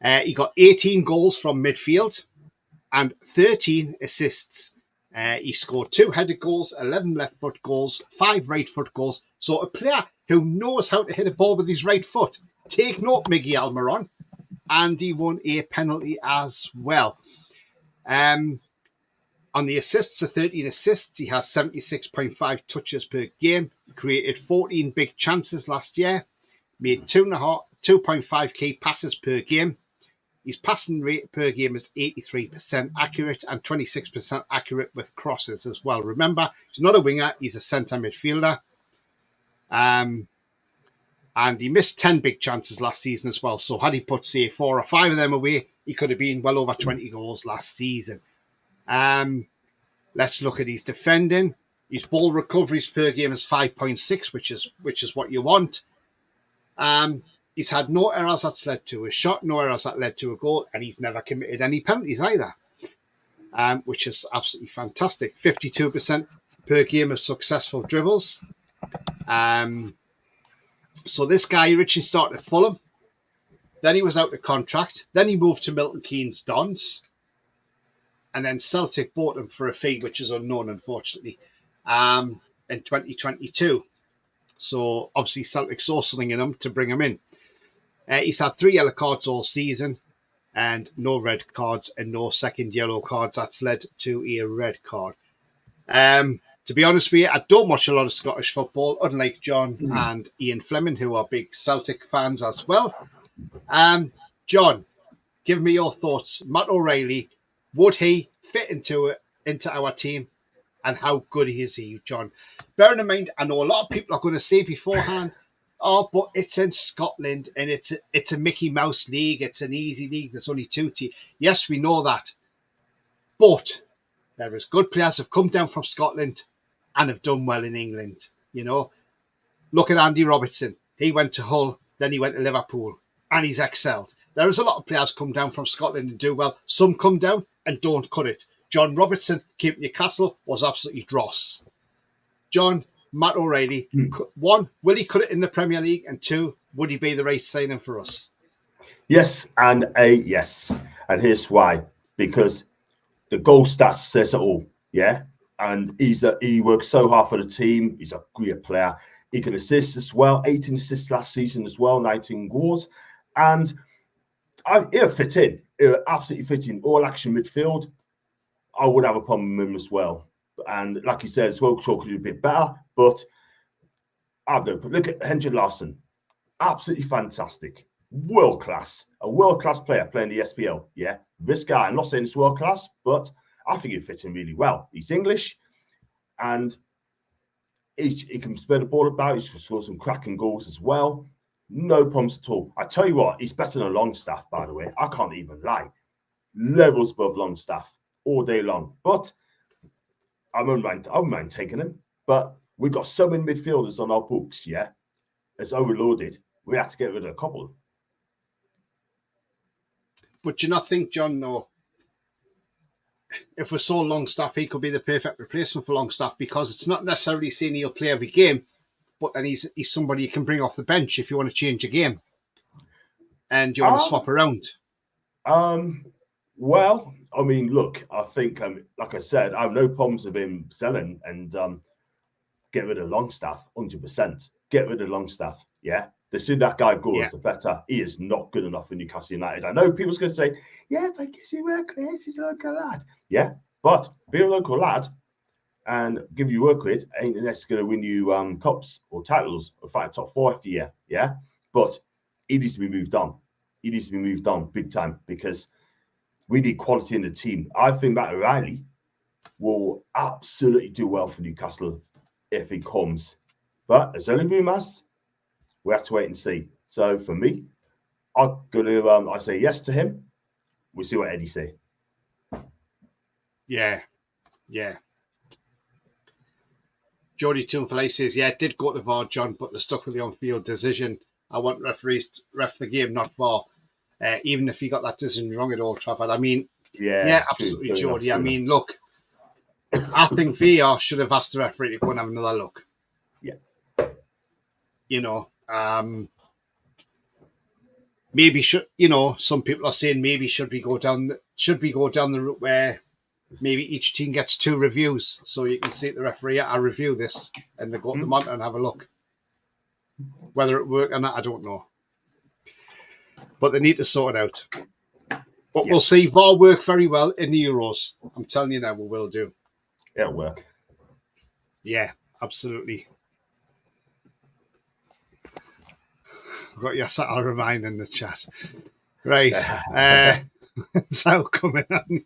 He got 18 goals from midfield and 13 assists. He scored 2 headed goals, 11 left foot goals, 5 right foot goals. So a player who knows how to hit a ball with his right foot. Take note, Miguel Almiron. And he won a penalty as well. On the assists, 13 assists, he has 76.5 touches per game. He created 14 big chances last year. Made 2.5 key passes per game. His passing rate per game is 83% accurate and 26% accurate with crosses as well. Remember, he's not a winger, he's a centre midfielder. And he missed 10 big chances last season as well. So had he put, say, 4 or 5 of them away, he could have been well over 20 goals last season. Let's look at his defending. His ball recoveries per game is 5.6, which is what you want. He's had no errors that's led to a shot, no errors that led to a goal, and he's never committed any penalties either, which is absolutely fantastic. 52% per game of successful dribbles. So this guy originally started at Fulham. Then he was out of contract. Then he moved to Milton Keynes Dons. And then Celtic bought him for a fee, which is unknown, unfortunately, in 2022. So obviously Celtic saw something in him to bring him in. He's had 3 yellow cards all season and no red cards and no second yellow cards. That's led to a red card. To be honest with you, I don't watch a lot of Scottish football, unlike John and Ian Fleming, who are big Celtic fans as well. John, give me your thoughts. Matt O'Reilly, would he fit into our team? And how good is he, John? Bearing in mind, I know a lot of people are going to say beforehand, oh, but it's in Scotland and it's a Mickey Mouse league. It's an easy league. There's only 2 teams. Yes, we know that. But there is good players have come down from Scotland and have done well in England. You know, look at Andy Robertson. He went to Hull, then he went to Liverpool, and he's excelled. There is a lot of players come down from Scotland and do well. Some come down and don't cut it. John Robertson, came to Newcastle, was absolutely dross. John, Matt O'Reilly, 1, will he cut it in the Premier League? And 2, would he be the right signing for us? Yes, and a yes. And here's why. Because the goal stats says it all, yeah? And he works so hard for the team. He's a great player. He can assist as well. 18 assists last season as well, 19 goals. And he'll fit in. He'll absolutely fit in. All action midfield. I would have a problem with him as well. And like he says, well, sure could do a bit better. But I'll go. But look at Henry Larsson. Absolutely fantastic. World class. A world class player playing the SPL. Yeah. This guy, I'm not saying it's world class, but I think he fits in really well. He's English and he can spread the ball about. He's scored some cracking goals as well. No problems at all. I tell you what, he's better than Longstaff, by the way. I can't even lie. Levels above Longstaff all day long. But I wouldn't mind taking him. But we've got so many midfielders on our books, yeah? It's overloaded. We have to get rid of a couple. But do you not think, John, no, if we saw Longstaff, he could be the perfect replacement for Longstaff, because it's not necessarily saying he'll play every game, but then he's somebody you can bring off the bench if you want to change a game and you want to swap around. Well, I mean, look, I think, like I said, I have no problems with him selling and get rid of Longstaff, 100%. Get rid of Longstaff, yeah? The sooner that guy goes, the better. He is not good enough for Newcastle United. I know people's going to say, yeah, but because he work with, he's a local lad. Yeah, but be a local lad and give you work with ain't necessarily going to win you cups or titles or fight top 4 every year, yeah? But he needs to be moved on. He needs to be moved on big time because we need quality in the team. I think Matt O'Reilly will absolutely do well for Newcastle if he comes. But it's only rumours. We have to wait and see. So for me, I'm going to I say yes to him. We'll see what Eddie say. Yeah. Jody Toonfilay says, yeah, it did go to VAR, John, but they're stuck with the on-field decision. I want referees to ref the game, not VAR. Even if he got that decision wrong at Old Trafford. I mean, yeah, absolutely, Jody. I mean, look, I think VAR should have asked the referee to go and have another look. Yeah. You know, maybe some people are saying maybe should we go down the route where maybe each team gets 2 reviews, so you can say to the referee, I review this, and they go to the monitor and have a look. Whether it worked or not, I don't know. But they need to sort it out. But we'll see. VAR work very well in the Euros. I'm telling you now, we will do. It'll work. Yeah, absolutely. I've got your Saturday remind in the chat. Right. So coming on.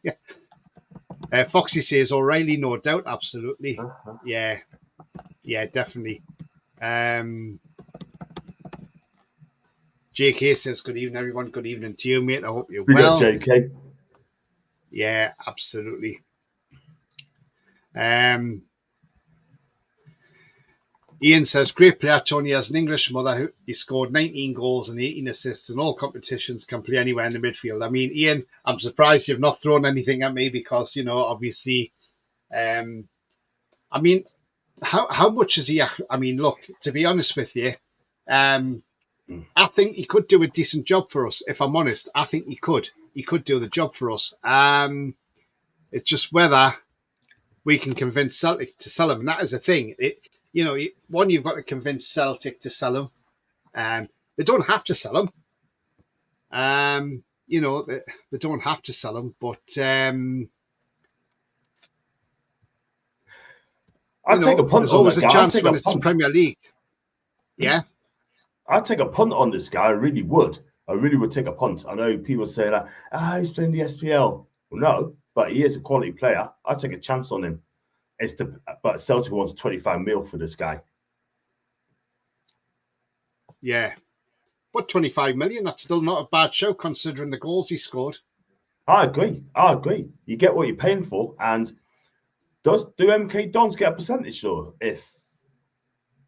Foxy says O'Reilly, no doubt. Absolutely. Yeah, definitely. JK says, good evening, everyone. Good evening to you, mate. I hope you're well. Got JK. Yeah, absolutely. Ian says, great player. Tony has an English mother. He scored 19 goals and 18 assists in all competitions, can play anywhere in the midfield. I mean, Ian, I'm surprised you've not thrown anything at me because, obviously, I mean, how much is he? I mean, look, to be honest with you, I think he could do a decent job for us. If I'm honest, I think he could. He could do the job for us. It's just whether we can convince Celtic to sell him. And that is the thing. one, you've got to convince Celtic to sell him. They don't have to sell him. They don't have to sell him, but I'd take a punt there's on always that a guy. chance when it's Premier League. Yeah. I'd take a punt on this guy. I really would. I really would take a punt. I know people say that, he's playing the SPL. Well, no, but he is a quality player. I'd take a chance on him. But Celtic wants 25 mil for this guy. Yeah. But 25 million, that's still not a bad show considering the goals he scored. I agree. You get what you're paying for. And do MK Dons get a percentage, though, if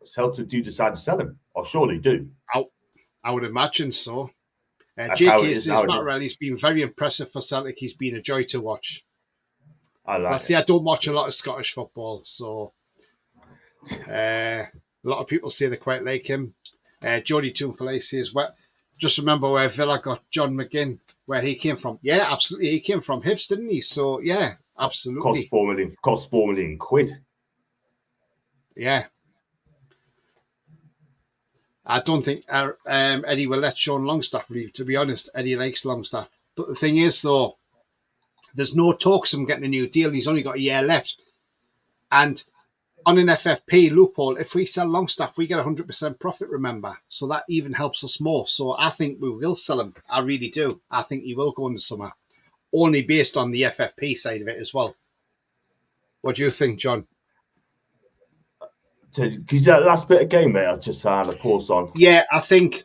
Celtic do decide to sell him? Or surely do. I would imagine so. JK says Batterelli's been very impressive for Celtic. He's been a joy to watch. I don't watch a lot of Scottish football, so a lot of people say they quite like him. Jody Toonfillet says, just remember where Villa got John McGinn, where he came from. Yeah, absolutely. He came from Hibs, didn't he? So, yeah, absolutely. Cost £4 million. Yeah. I don't think Eddie will let Sean Longstaff leave, to be honest. Eddie likes Longstaff. But the thing is, though, there's no talks of him getting a new deal. He's only got a year left. And on an FFP loophole, if we sell Longstaff, we get 100% profit, remember. So that even helps us more. So I think we will sell him. I really do. I think he will go in the summer. Only based on the FFP side of it as well. What do you think, John? Because that last bit of game, mate, I just had a pause on. Yeah, I think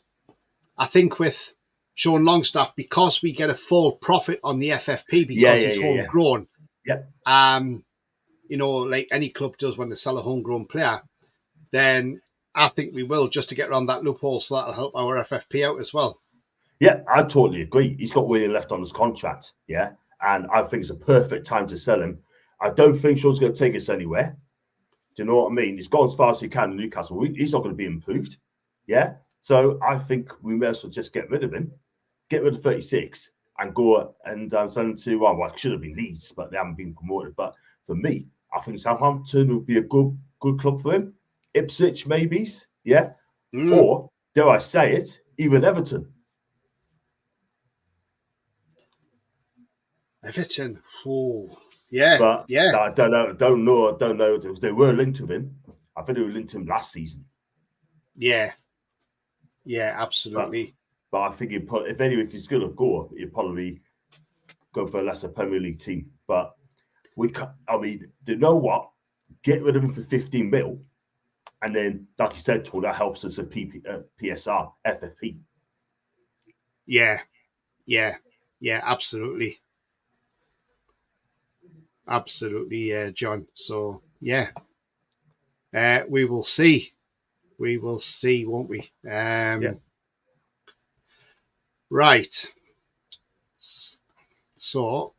with Sean Longstaff, because we get a full profit on the FFP because he's homegrown. Yeah. Like any club does when they sell a homegrown player, then I think we will, just to get around that loophole, so that'll help our FFP out as well. Yeah, I totally agree. He's got William left on his contract, yeah, and I think it's a perfect time to sell him. I don't think Sean's going to take us anywhere. Do you know what I mean? He's gone as far as he can in Newcastle. He's not going to be improved, yeah? So I think we may as well just get rid of him, get rid of 36, and go and send him to, well, it should have been Leeds, but they haven't been promoted. But for me, I think Southampton would be a good club for him. Ipswich, maybe, yeah? Or, dare I say it, even Everton. Everton, yeah, but yeah. I don't know. They were linked to him. I think they were linked to him last season. Yeah, absolutely. But I think if he's going to go, he'd probably go for a lesser Premier League team. But you know what? Get rid of him for 15 mil, and then, like you said, Tor, that helps us with PSR, FFP. Yeah, absolutely. Absolutely, John. So, yeah. We will see. We will see, won't we? Right. So,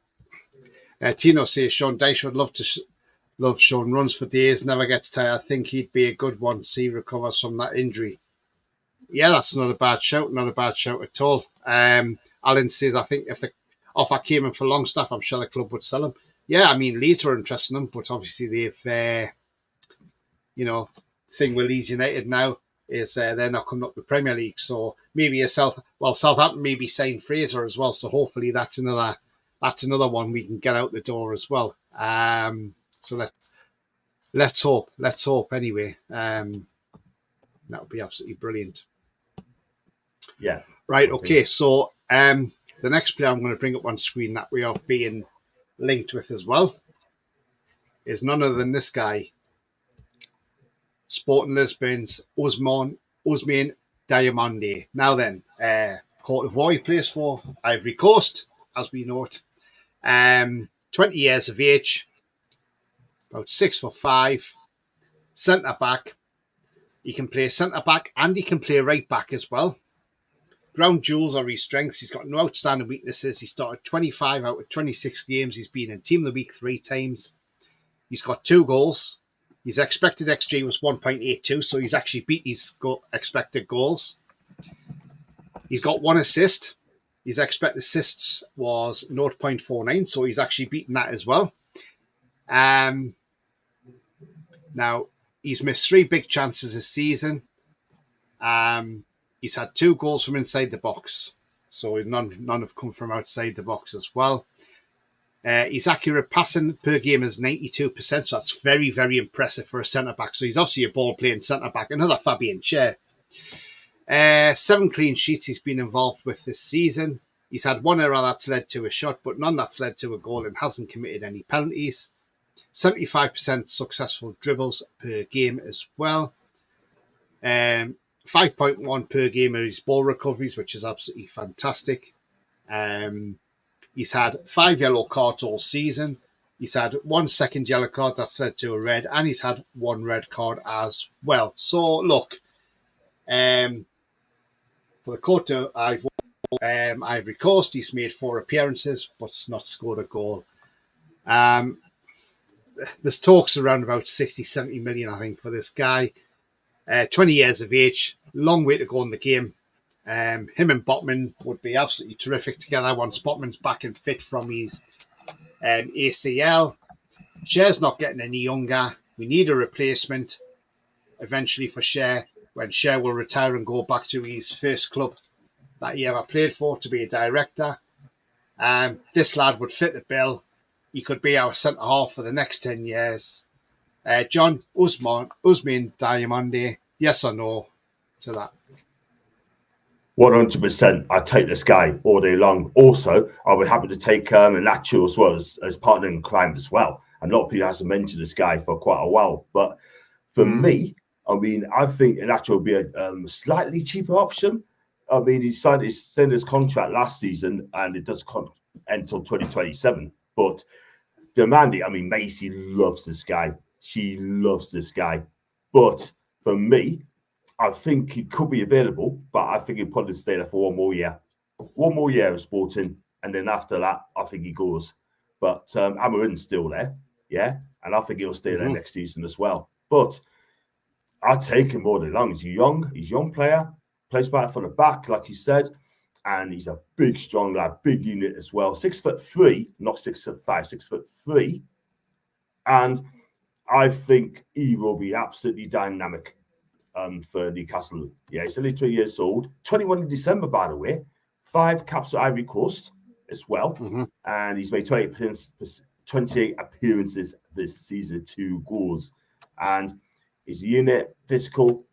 Tino says Sean Dyche would love Sean, runs for days, never gets tired. I think he'd be a good one to he recovers from that injury. Yeah, that's not a bad shout. Not a bad shout at all. Alan says, I think if the offer came in for Longstaff, I'm sure the club would sell him. Yeah, I mean, Leeds were interested in him, but obviously they've, thing with Leeds United now is they're not coming up the Premier League. So maybe Southampton maybe signed Fraser as well. So hopefully that's another one we can get out the door as well. So let's hope anyway. That would be absolutely brilliant. Yeah. Right. Okay. So the next player I'm going to bring up on screen that we are being linked with as well is none other than this guy, Sporting Lisbon's Ousmane Diomande. Now then, Cote d'Ivoire, he plays for Ivory Coast, as we know it. 20 years of age, about 6'5", centre back. He can play centre back and he can play right back as well. Ground jewels are his strengths. He's got no outstanding weaknesses. He started 25 out of 26 games. He's been in Team of the Week 3 times. He's got 2 goals. His expected XG was 1.82, so he's actually beat his expected goals. He's got 1 assist. His expected assists was 0.49, so he's actually beaten that as well. Now, he's missed 3 big chances this season. He's had 2 goals from inside the box, so none have come from outside the box as well. His accurate passing per game is 92%, so that's very, very impressive for a centre-back. So he's obviously a ball-playing centre-back. Another Fabian Schär. 7 clean sheets he's been involved with this season. He's had 1 error that's led to a shot, but none that's led to a goal, and hasn't committed any penalties. 75% successful dribbles per game as well. 5.1 per game of his ball recoveries, which is absolutely fantastic. He's had 5 yellow cards all season. He's had 1 second yellow card that's led to a red, and he's had 1 red card as well. So, look, for the Cote Ivory Coast, he's made 4 appearances, but not scored a goal. There's talks around about 60, 70 million, I think, for this guy. 20 years of age, long way to go in the game. Him and Botman would be absolutely terrific together once Botman's back and fit from his ACL. Schär's not getting any younger. We need a replacement eventually for Schär, when Schär will retire and go back to his first club that he ever played for to be a director. This lad would fit the bill. He could be our centre-half for the next 10 years. John, Ousmane Diomande, yes or no to that? 100%. I'd take this guy all day long. Also, I would happy to take Nacho as well as partner in crime as well. And a lot of people hasn't mentioned this guy for quite a while. But for me, I mean, I think Nacho would be a slightly cheaper option. I mean, he signed his contract last season, and it does end until 2027. But Diomande, I mean, Macy loves this guy. She loves this guy. But for me, I think he could be available, but I think he'll probably stay there for 1 more year. 1 more year of Sporting, and then after that, I think he goes. But Amarin's still there, yeah? And I think he'll stay there next season as well. But I'll take him all day long. He's a young player, plays back for the back, like you said, and he's a big, strong lad, big unit as well. 6'3", not 6'5", 6'3". And I think he will be absolutely dynamic for Newcastle. Yeah, he's only 20 years old. 21 in December, by the way. 5 caps for Ivory Coast as well. And he's made 28 appearances this season, 2 goals. And he's a unit, physical.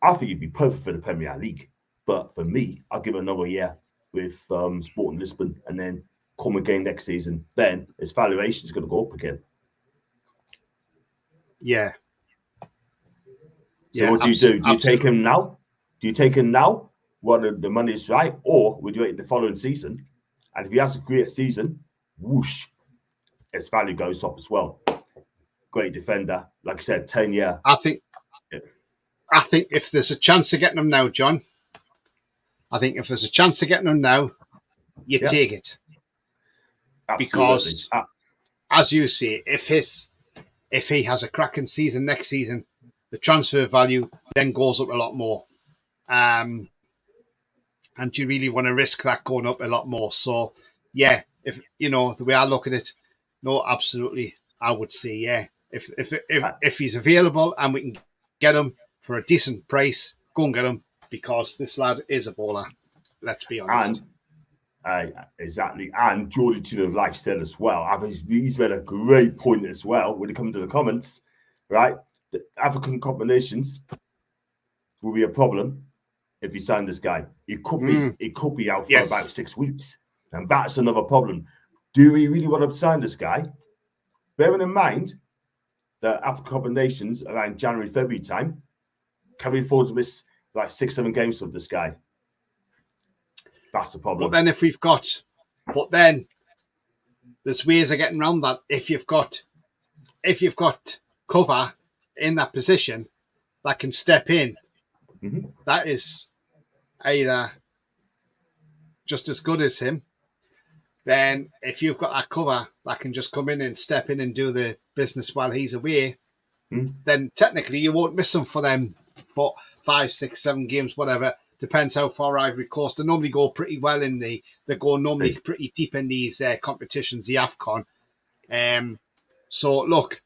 I think he'd be perfect for the Premier League. But for me, I'll give him another year with Sporting Lisbon and then come again next season. Then his valuation is going to go up again. Yeah. So what do you do? Do you take him now? Do you take him now when the money is right? Or would you wait the following season? And if he has a great season, whoosh, his value goes up as well. Great defender. Like I said, 10 year. I think if there's a chance of getting him now, John, you take it. Absolutely. Because, as you say, if he has a cracking season next season, the transfer value then goes up a lot more. And you really want to risk that going up a lot more. So, yeah, if the way I look at it, no, absolutely, I would say, yeah. If he's available and we can get him for a decent price, go and get him, because this lad is a baller. Let's be honest. Exactly. And Jordan Tudor, like you said as well, I think he's made a great point as well when it comes to the comments, right? The African combinations will be a problem if you sign this guy. It could be out for about 6 weeks. And that's another problem. Do we really want to sign this guy? Bearing in mind that African combinations around January, February time, can we afford to miss like 6-7 games with this guy? That's the problem. But then there's ways of getting around that. If you've got cover in that position that can step in, that is either just as good as him. Then if you've got that cover that can just come in and step in and do the business while he's away, then technically you won't miss him for them for 5, 6, 7 games, whatever. Depends how far Ivory Coast. They normally go pretty well they go normally pretty deep in these competitions, the AFCON. So look,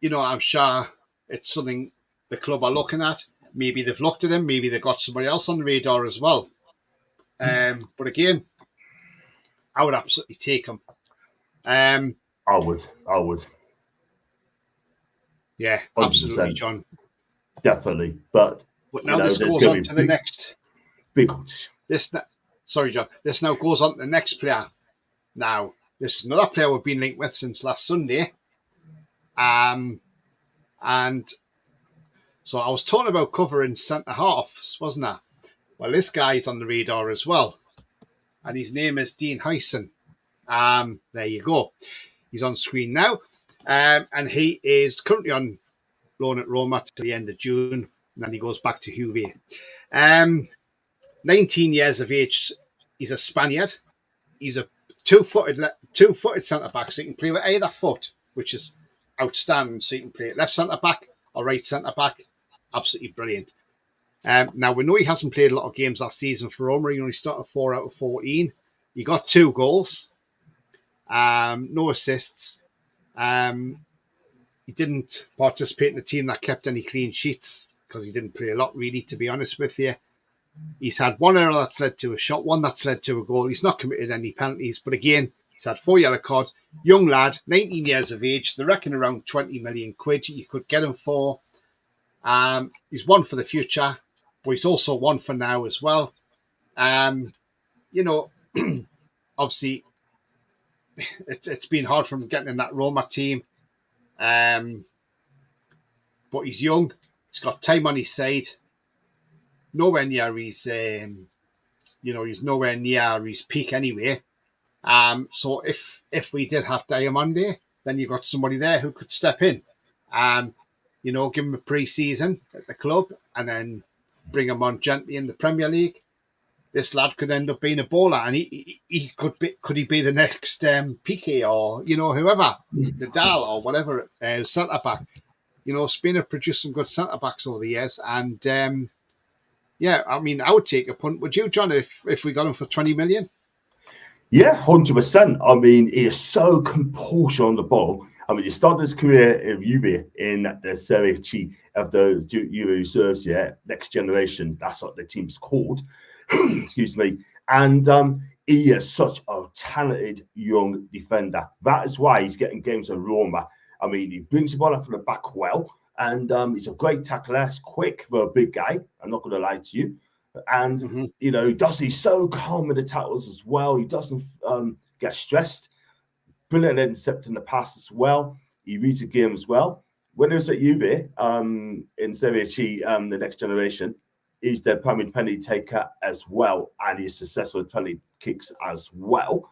I'm sure it's something the club are looking at. Maybe they've looked at him. Maybe they've got somebody else on the radar as well. But again, I would absolutely take him. I would. Yeah, 100%. absolutely, John. Definitely. But now this goes on to the next big competition. Sorry, John. This now goes on to the next player. Now, this is another player we've been linked with since last Sunday. And so I was talking about covering centre halves, wasn't I? Well, this guy's on the radar as well. And his name is Dean Hyson. There you go. He's on screen now. And he is currently on loan at Roma to the end of June. And then he goes back to Juve. 19 years of age. He's a Spaniard. He's a two-footed centre-back, so he can play with either foot, which is outstanding. So you can play left centre-back or right centre-back. Absolutely brilliant. Now, we know he hasn't played a lot of games last season for Roma. He only started 4 out of 14. He got 2 goals. No assists. He didn't participate in the team that kept any clean sheets because he didn't play a lot, really, to be honest with you. He's had 1 error that's led to a shot, 1 that's led to a goal. He's not committed any penalties. But again, he's had 4 yellow cards. Young lad, 19 years of age. They reckon around 20 million quid you could get him for. He's one for the future, but he's also one for now as well. Obviously, it's been hard for him getting in that Roma team. But he's young. He's got time on his side. Nowhere near his, he's nowhere near his peak anyway. So if we did have Diamande, then you've got somebody there who could step in. Give him a pre-season at the club and then bring him on gently in the Premier League. This lad could end up being a baller, and he could he be the next Piqué or whoever, Nadal or whatever centre back. Spain have produced some good centre backs over the years, and I would take a punt. Would you, John, if we got him for 20 million? Yeah, 100%. I mean, he is so composure on the ball. I mean, he started his career in Juve in the Serie C of the Juve Reserves, next generation. That's what the team's called. Excuse me. And he is such a talented young defender. That is why he's getting games at Roma. I mean, he brings the ball up from the back well, and he's a great tackler. He's quick for a big guy. I'm not going to lie to you. And, he's so calm in the tackles as well. He doesn't get stressed. Brilliant at intercepting the pass as well. He reads the game as well. When he was at Juve in Serie C, the next generation, he's the primary penalty taker as well. And he's successful with penalty kicks as well.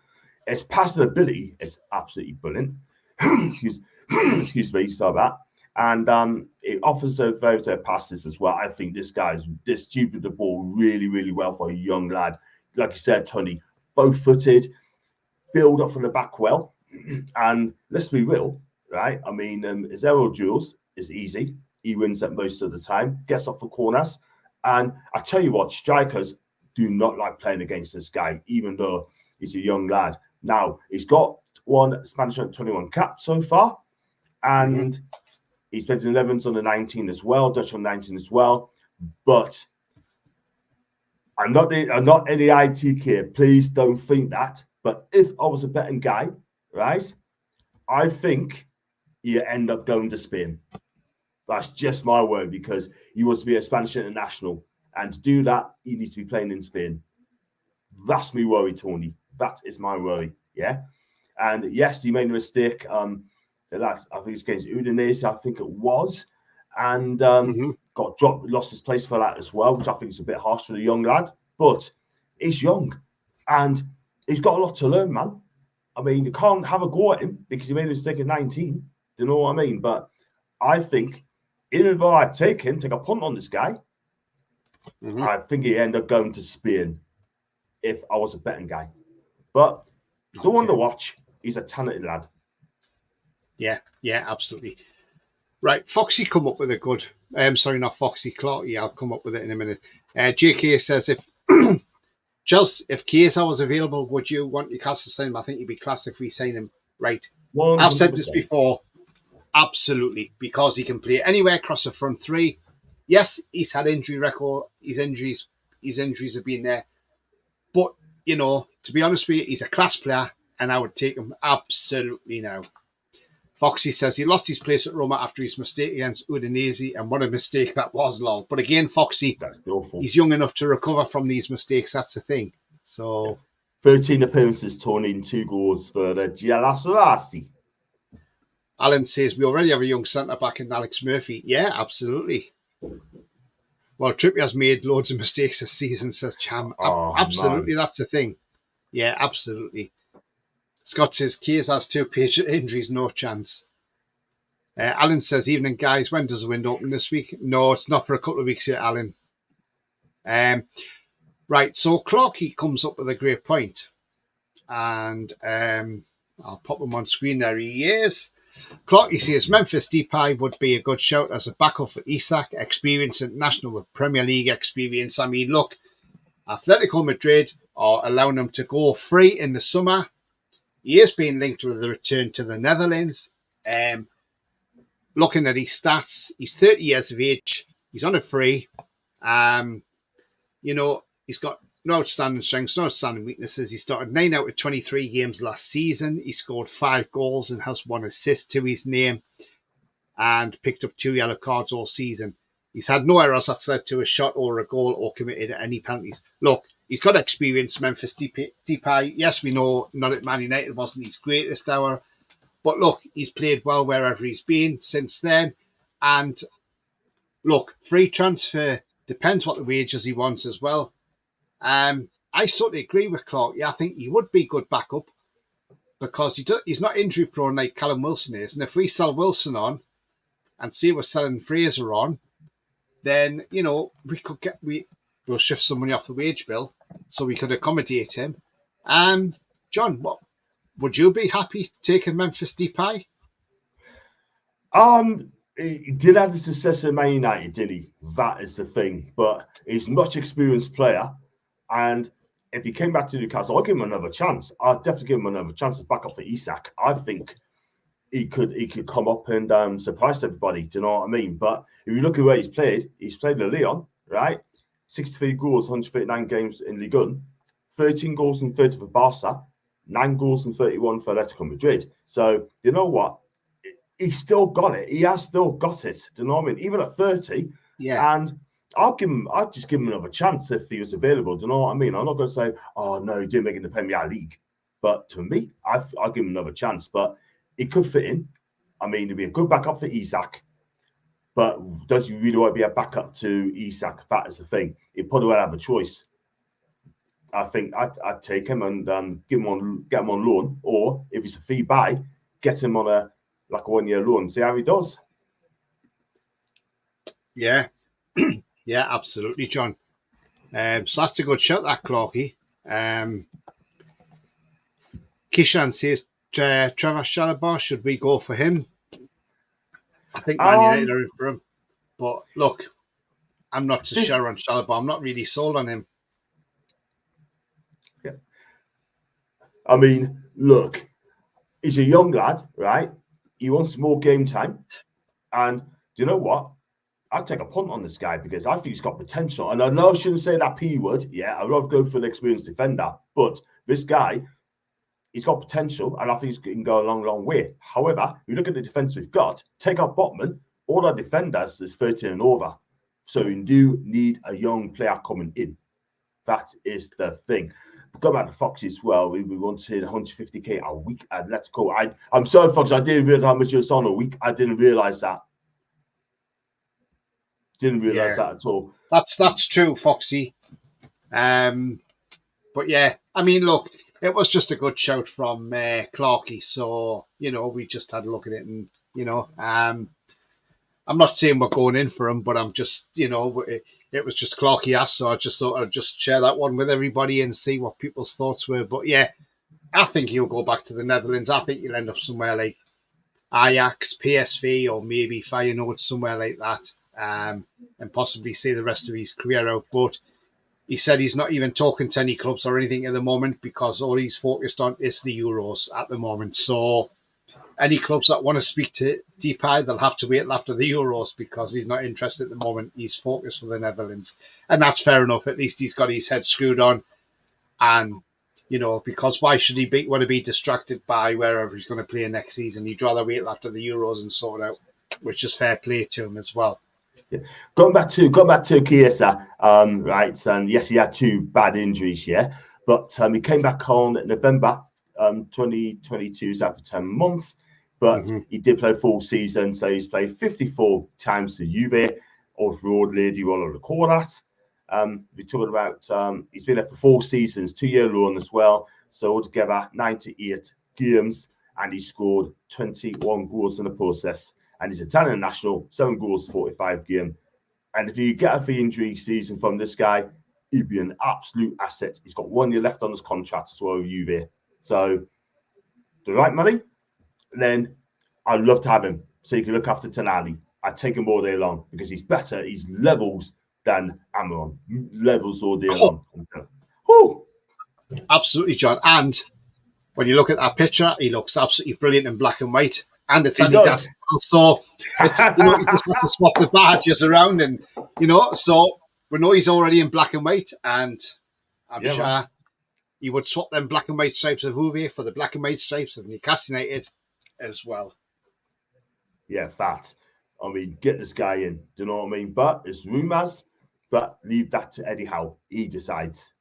His passing ability is absolutely brilliant. Excuse me, saw that. And it offers a very passes as well. I think this guy's distributed the ball really, really well for a young lad. Like you said, Tony, both-footed, build up from the back well. And let's be real, right? I mean, his aerial duels is easy. He wins that most of the time, gets off the corners. And I tell you what, strikers do not like playing against this guy, even though he's a young lad. Now, he's got 1 Spanish under 21 cap so far. And he's played in 11s on the 19 as well, Dutch on 19 as well. But I'm not any IT kid. Please don't think that. But if I was a betting guy, right, I think you end up going to Spain. That's just my word, because he wants to be a Spanish international. And to do that, he needs to be playing in Spain. That's my worry, Tony. That is my worry, yeah? And yes, he made a mistake. I think it's against Udinese, I think it was. And got dropped, lost his place for that as well, which I think is a bit harsh for the young lad. But he's young. And he's got a lot to learn, man. I mean, you can't have a go at him because he made a mistake at 19. Do you know what I mean? But I think, even though I'd take a punt on this guy, I think he'd end up going to Spain if I was a betting guy. But don't want to watch. He's a talented lad. Yeah, absolutely. Right, Foxy come up with a good... sorry, not Foxy, Clarky. I'll come up with it in a minute. JK says, if Chiesa was available, would you want Newcastle to sign him? I think he'd be class if we sign him. Right. 100%. I've said this before. absolutely, because he can play anywhere across the front three. Yes, he's had injury record. His injuries have been there. But, to be honest with you, he's a class player, and I would take him absolutely now. Foxy says he lost his place at Roma after his mistake against Udinese, and what a mistake that was, lol. But again, Foxy, That's awful. he's young enough to recover from these mistakes. That's the thing. So, 13 appearances, Tony, and 2 goals for the Giallasarasi. Alan says we already have a young centre-back in Alex Murphy. Yeah, absolutely. Well, Trippier's made loads of mistakes this season, says Cham. Absolutely, man. That's the thing. Yeah, absolutely. Scott says Keys has 2 patient injuries, no chance. Alan says, evening, guys. When does the window open this week? No, it's not for a couple of weeks yet, Alan. Right, so Clarkey comes up with a great point. And I'll pop him on screen there. He is. Clarkey says Memphis Depay would be a good shout as a backup for Isak, experience international with Premier League experience. I mean, look, Atletico Madrid are allowing him to go free in the summer. He is being linked with the return to the Netherlands. Looking at his stats, he's 30 years of age. He's on a free. He's got no outstanding strengths, no outstanding weaknesses. He started 9 out of 23 games last season. He scored 5 goals and has 1 assist to his name and picked up 2 yellow cards all season. He's had no errors that's led to a shot or a goal or committed any penalties. Look, he's got experience, Memphis Depay. Yes, we know not at Man United wasn't his greatest hour. But look, he's played well wherever he's been since then. And look, free transfer depends what the wages he wants as well. I sort of agree with Clark. Yeah, I think he would be good backup because he's not injury prone like Callum Wilson is. And if we sell Wilson on and see we're selling Fraser on, then we'll shift some money off the wage bill so we could accommodate him. John, what would you be happy taking Memphis Depay? He did have the success at Man United, did he? That is the thing. But he's a much experienced player. And if he came back to Newcastle, I'll give him another chance. I'll definitely give him another chance to back up for Isak. I think he could come up and surprise everybody. Do you know what I mean? But if you look at where he's played at Lyon, right? 63 goals, 139 games in Ligue 1, 13 goals and 30 for Barca, 9 goals and 31 for Atletico Madrid. So, you know what? He's still got it. He has still got it. Do you know what I mean? Even at 30. Yeah. And I'd just give him another chance if he was available. Do you know what I mean? I'm not going to say, oh, no, he didn't make it in the Premier League. But to me, I'll give him another chance. But he could fit in. I mean, he'd be a good backup for Isak. But does he really want to be a backup to Isak? That is the thing. He probably won't have a choice. I think I'd take him and get him on loan. Or if it's a fee buy, get him on a 1-year loan. See how he does. Yeah. Yeah, absolutely, John. So that's a good shot, that Clarkey. Kishan says, Trevor Chalobah, should we go for him? I think Man United are in for him. But look, I'm not so sure on Chalobah. I'm not really sold on him. Yeah. I mean, look, he's a young lad, right? He wants more game time. And do you know what? I'd take a punt on this guy because I think he's got potential. And I know I shouldn't say that P word. Yeah, I'd rather go for an experienced defender. But this guy, he's got potential, and I think he can go a long, long way. However, if you look at the defence we've got, take out Botman, all our defenders is 30 and over. So you do need a young player coming in. That is the thing. Go back to Foxy as well. We wanted 150k a week at Let's Go. I'm sorry, Foxy, I didn't realise how much it was on a week. I didn't realise that. Didn't realise that at all. That's true, Foxy. But yeah, I mean, look, it was just a good shout from Clarkey. So, we just had a look at it and, I'm not saying we're going in for him, but I'm just, it was just Clarkey asked. So I just thought I'd just share that one with everybody and see what people's thoughts were. But yeah, I think he'll go back to the Netherlands. I think he'll end up somewhere like Ajax, PSV, or maybe Feyenoord, somewhere like that. And possibly see the rest of his career out. But he said he's not even talking to any clubs or anything at the moment because all he's focused on is the Euros at the moment. So any clubs that want to speak to Depay, they'll have to wait till after the Euros because he's not interested at the moment. He's focused for the Netherlands. And that's fair enough. At least he's got his head screwed on. And, because why should he want to be distracted by wherever he's going to play next season? He'd rather wait till after the Euros and sort it out, which is fair play to him as well. Yeah. Going back to Chiesa, right, and yes, he had 2 bad injuries, but he came back on November 2022, so for 10 months, but he did play full season, so he's played 54 times for Juve, or for Old Lady, we'll record that. We're talking about, he's been there for 4 seasons, 2-year loan as well, so altogether 98 games, and he scored 21 goals in the process. And he's Italian national, 7 goals, 45 games. And if you get a free injury season from this guy, he'd be an absolute asset. He's got 1 year left on his contract as well with Juve. So, the right money, then I'd love to have him so he can look after Tonali. I'd take him all day long because he's better. He's levels than Amaron. Levels all day long. Whew. Absolutely, John. And when you look at that picture, he looks absolutely brilliant in black and white. And it's Adidas. So it's, you just have to swap the badges around, and so we know he's already in black and white, and I'm sure he would swap them black and white stripes of Uwe for the black and white stripes of Newcastle United as well. Yeah, fact. I mean, get this guy in. Do you know what I mean? But it's rumours, but leave that to Eddie Howe. He decides.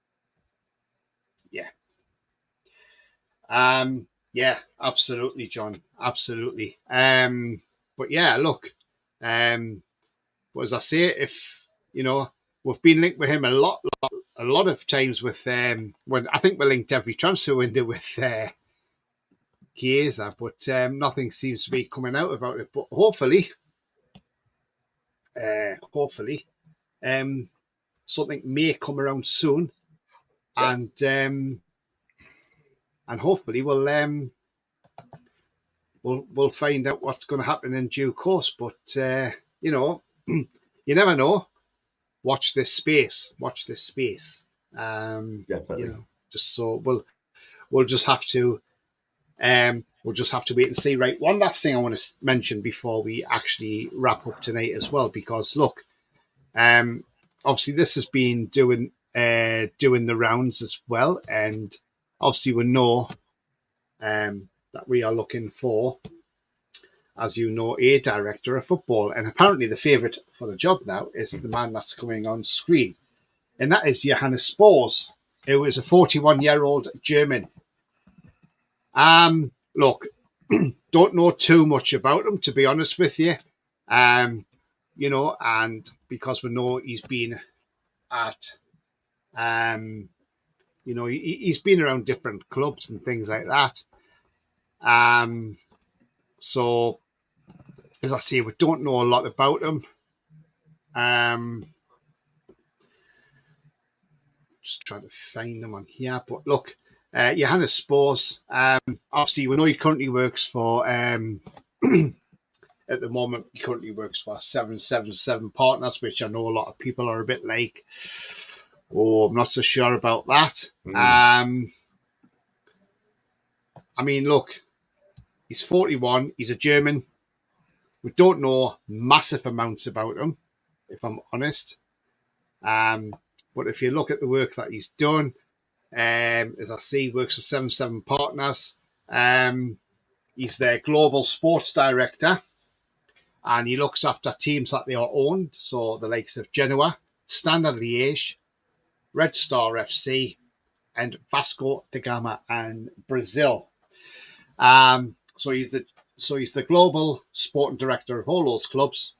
Yeah. Yeah, absolutely, John. Absolutely. But yeah, look, but as I say, if we've been linked with him a lot of times with when I think we're linked every transfer window with Chiesa, but nothing seems to be coming out about it. But hopefully, something may come around soon, and hopefully we'll find out what's going to happen in due course. But you never know. Watch this space. Definitely. Just so we'll just have to wait and see. Right. One last thing I want to mention before we actually wrap up tonight as well, because look, obviously this has been doing the rounds as well, and obviously we know that we are looking for, as you know, a director of football, and apparently the favourite for the job now is the man that's coming on screen, and that is Johannes Spors, who is a 41-year-old German. Look, don't know too much about him, to be honest with you. And because we know he's been at, he's been around different clubs and things like that. So, as I say, we don't know a lot about him. Just trying to find him on here, but look. Johannes Spors, obviously we know he currently works for at the moment he currently works for 777 Partners, which I know a lot of people are a bit like, I'm not so sure about that. I mean, look, he's 41, he's a German. We don't know massive amounts about him, if I'm honest. But if you look at the work that he's done, as I see, works for 77 Partners. He's their global sports director, and he looks after teams that they are owned, so the likes of Genoa, Standard Liège, Red Star FC, and Vasco da Gama and Brazil. So he's the global sporting director of all those clubs.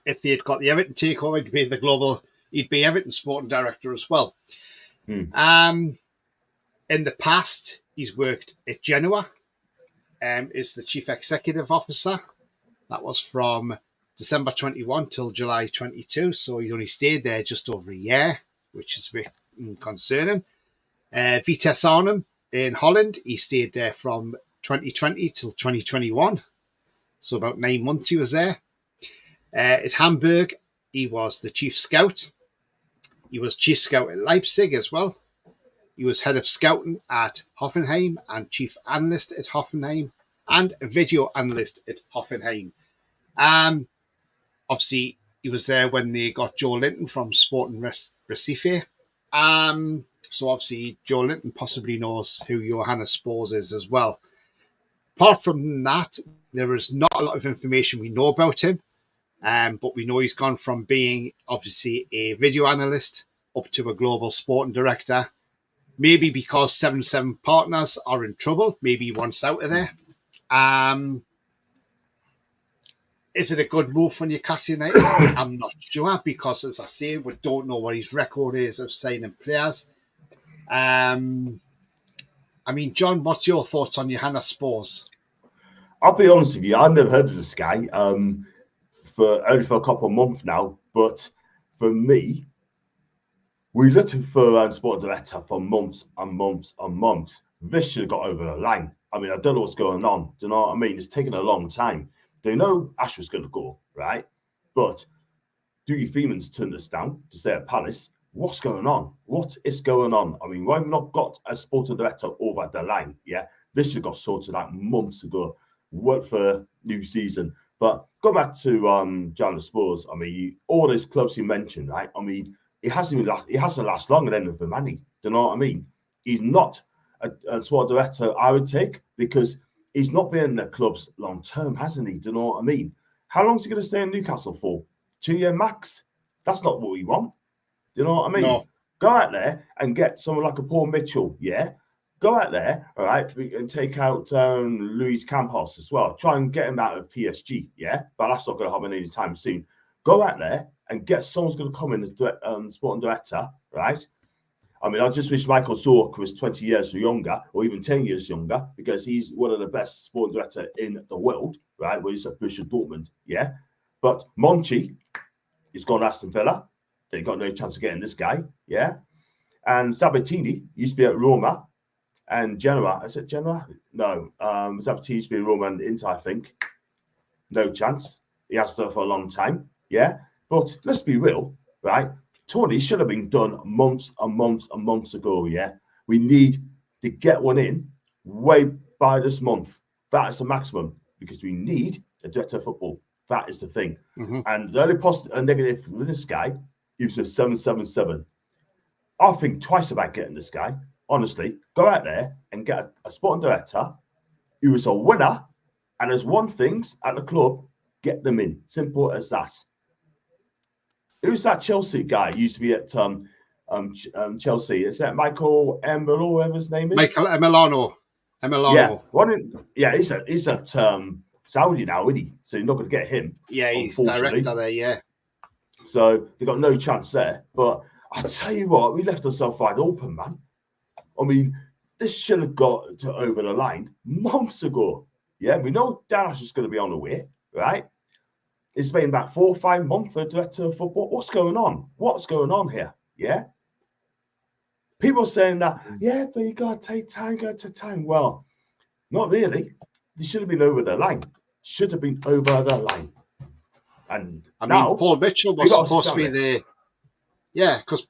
If he had got the Everton takeover, he'd be Everton sporting director as well. In the past, he's worked at Genoa, is the chief executive officer. That was from December 21 till July 22, so he only stayed there just over a year, which is a bit concerning. Vitesse Arnhem in Holland, he stayed there from 2020 till 2021, so about 9 months he was there. At Hamburg, he was the chief scout. He was chief scout at Leipzig as well. He was head of scouting at Hoffenheim and chief analyst at Hoffenheim. and a video analyst at Hoffenheim. Obviously, he was there when they got Joe Linton from Sporting Recife. So obviously, Joe Linton possibly knows who Johannes Spores is as well. Apart from that, there is not a lot of information we know about him. But we know he's gone from being obviously a video analyst up to a global sporting director. Maybe because 7-7 partners are in trouble. Maybe he wants out of there. Is it a good move for Newcastle United? I'm not sure because, as I say, we don't know what his record is of signing players. I mean, John, what's your thoughts on Johannes Spores? I'll be honest with you, I've never heard of this guy for only for a couple of months now. But for me, we're looking for a sport director for months and months and months. This should have got over the line. I mean, I don't know what's going on. Do you know what I mean? It's taken a long time. They know Ash was going to go, right? But Dougie Freeman's turned us down to stay at Palace. What's going on? What is going on? I mean, why have we not got a sporting director over the line? Yeah, this should have got sorted out months ago. Worked for new season. But go back to Johannes Spores. I mean, all those clubs you mentioned, right? I mean, it hasn't last long at the end of the money. Do you know what I mean? He's not a sport director I would take because he's not been in the clubs long term, hasn't he? Do you know what I mean? How long is he going to stay in Newcastle for? 2 year max? That's not what we want. Do you know what I mean? No. Go out there and get someone like a Paul Mitchell, yeah? Go out there, all right, and take out Luis Campos as well. Try and get him out of PSG, yeah? But that's not going to happen anytime soon. Go out there and get someone's going to come in as sporting director, right? I mean, I just wish Michael Zorc was 20 years younger or even 10 years younger because he's one of the best sporting director in the world, right? Where he's at Borussia Dortmund, yeah? But Monchi is gone to Aston Villa. They got no chance of getting this guy, yeah? And Sabatini used to be at Roma and Genoa. Is it Genoa? No. Sabatini used to be at Roma and Inter, I think. No chance. He has done it for a long time, yeah? But let's be real, right? Tony should have been done months and months and months ago, yeah? We need to get one in way by this month. That is the maximum because we need a director of football. That is the thing. Mm-hmm. And the only positive and negative with this guy is a 777. I'll think twice about getting this guy. Honestly, go out there and get a sporting director who is a winner and has won things at the club. Get them in. Simple as that. Who's that Chelsea guy? He used to be at Chelsea. Is that Michael Embolo, whatever his name is? Michael Emiliano. Yeah, he's at Saudi now, isn't he? So you're not going to get him. Yeah, he's director there, yeah. So they've got no chance there. But I tell you what, we left ourselves wide open, man. I mean, this should have got to over the line months ago. Yeah, we know Dan Ash is going to be on the way, right? It's been about 4 or 5 months for director of football. What's going on? What's going on here? Yeah. People saying that, yeah, but you got to take time. Well, not really. They should have been over the line. Should have been over the line. And I now, mean, Paul Mitchell was supposed to be the... Yeah, because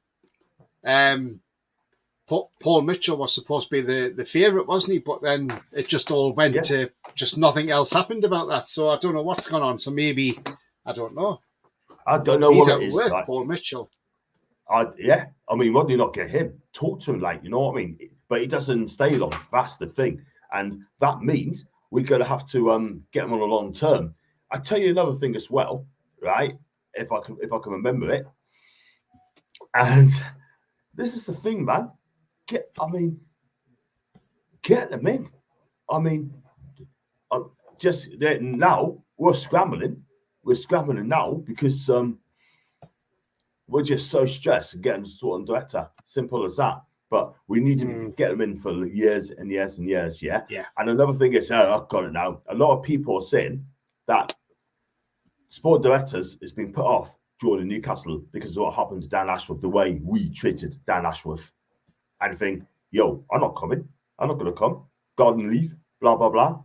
Paul Mitchell was supposed to be the favourite, wasn't he? But then it just all went to just nothing else happened about that. So I don't know what's going on. So maybe, I don't know. I don't know He's what it is. Work, like, Paul Mitchell. I mean, why do you not get him? Talk to him, like, you know what I mean? But he doesn't stay long. That's the thing. And that means we're going to have to get him on a long term. I tell you another thing as well, right? If I can remember it. And this is the thing, man. Get them in. I mean, just now we're scrambling. We're scrambling now because we're just so stressed and getting sporting director. Simple as that. But we need to get them in for years and years and years. Yeah. And another thing is, I've got it now. A lot of people are saying that sport directors has been put off joining Newcastle because of what happened to Dan Ashworth, the way we treated Dan Ashworth. And think, yo, I'm not coming. I'm not going to come. Garden leave, blah, blah, blah.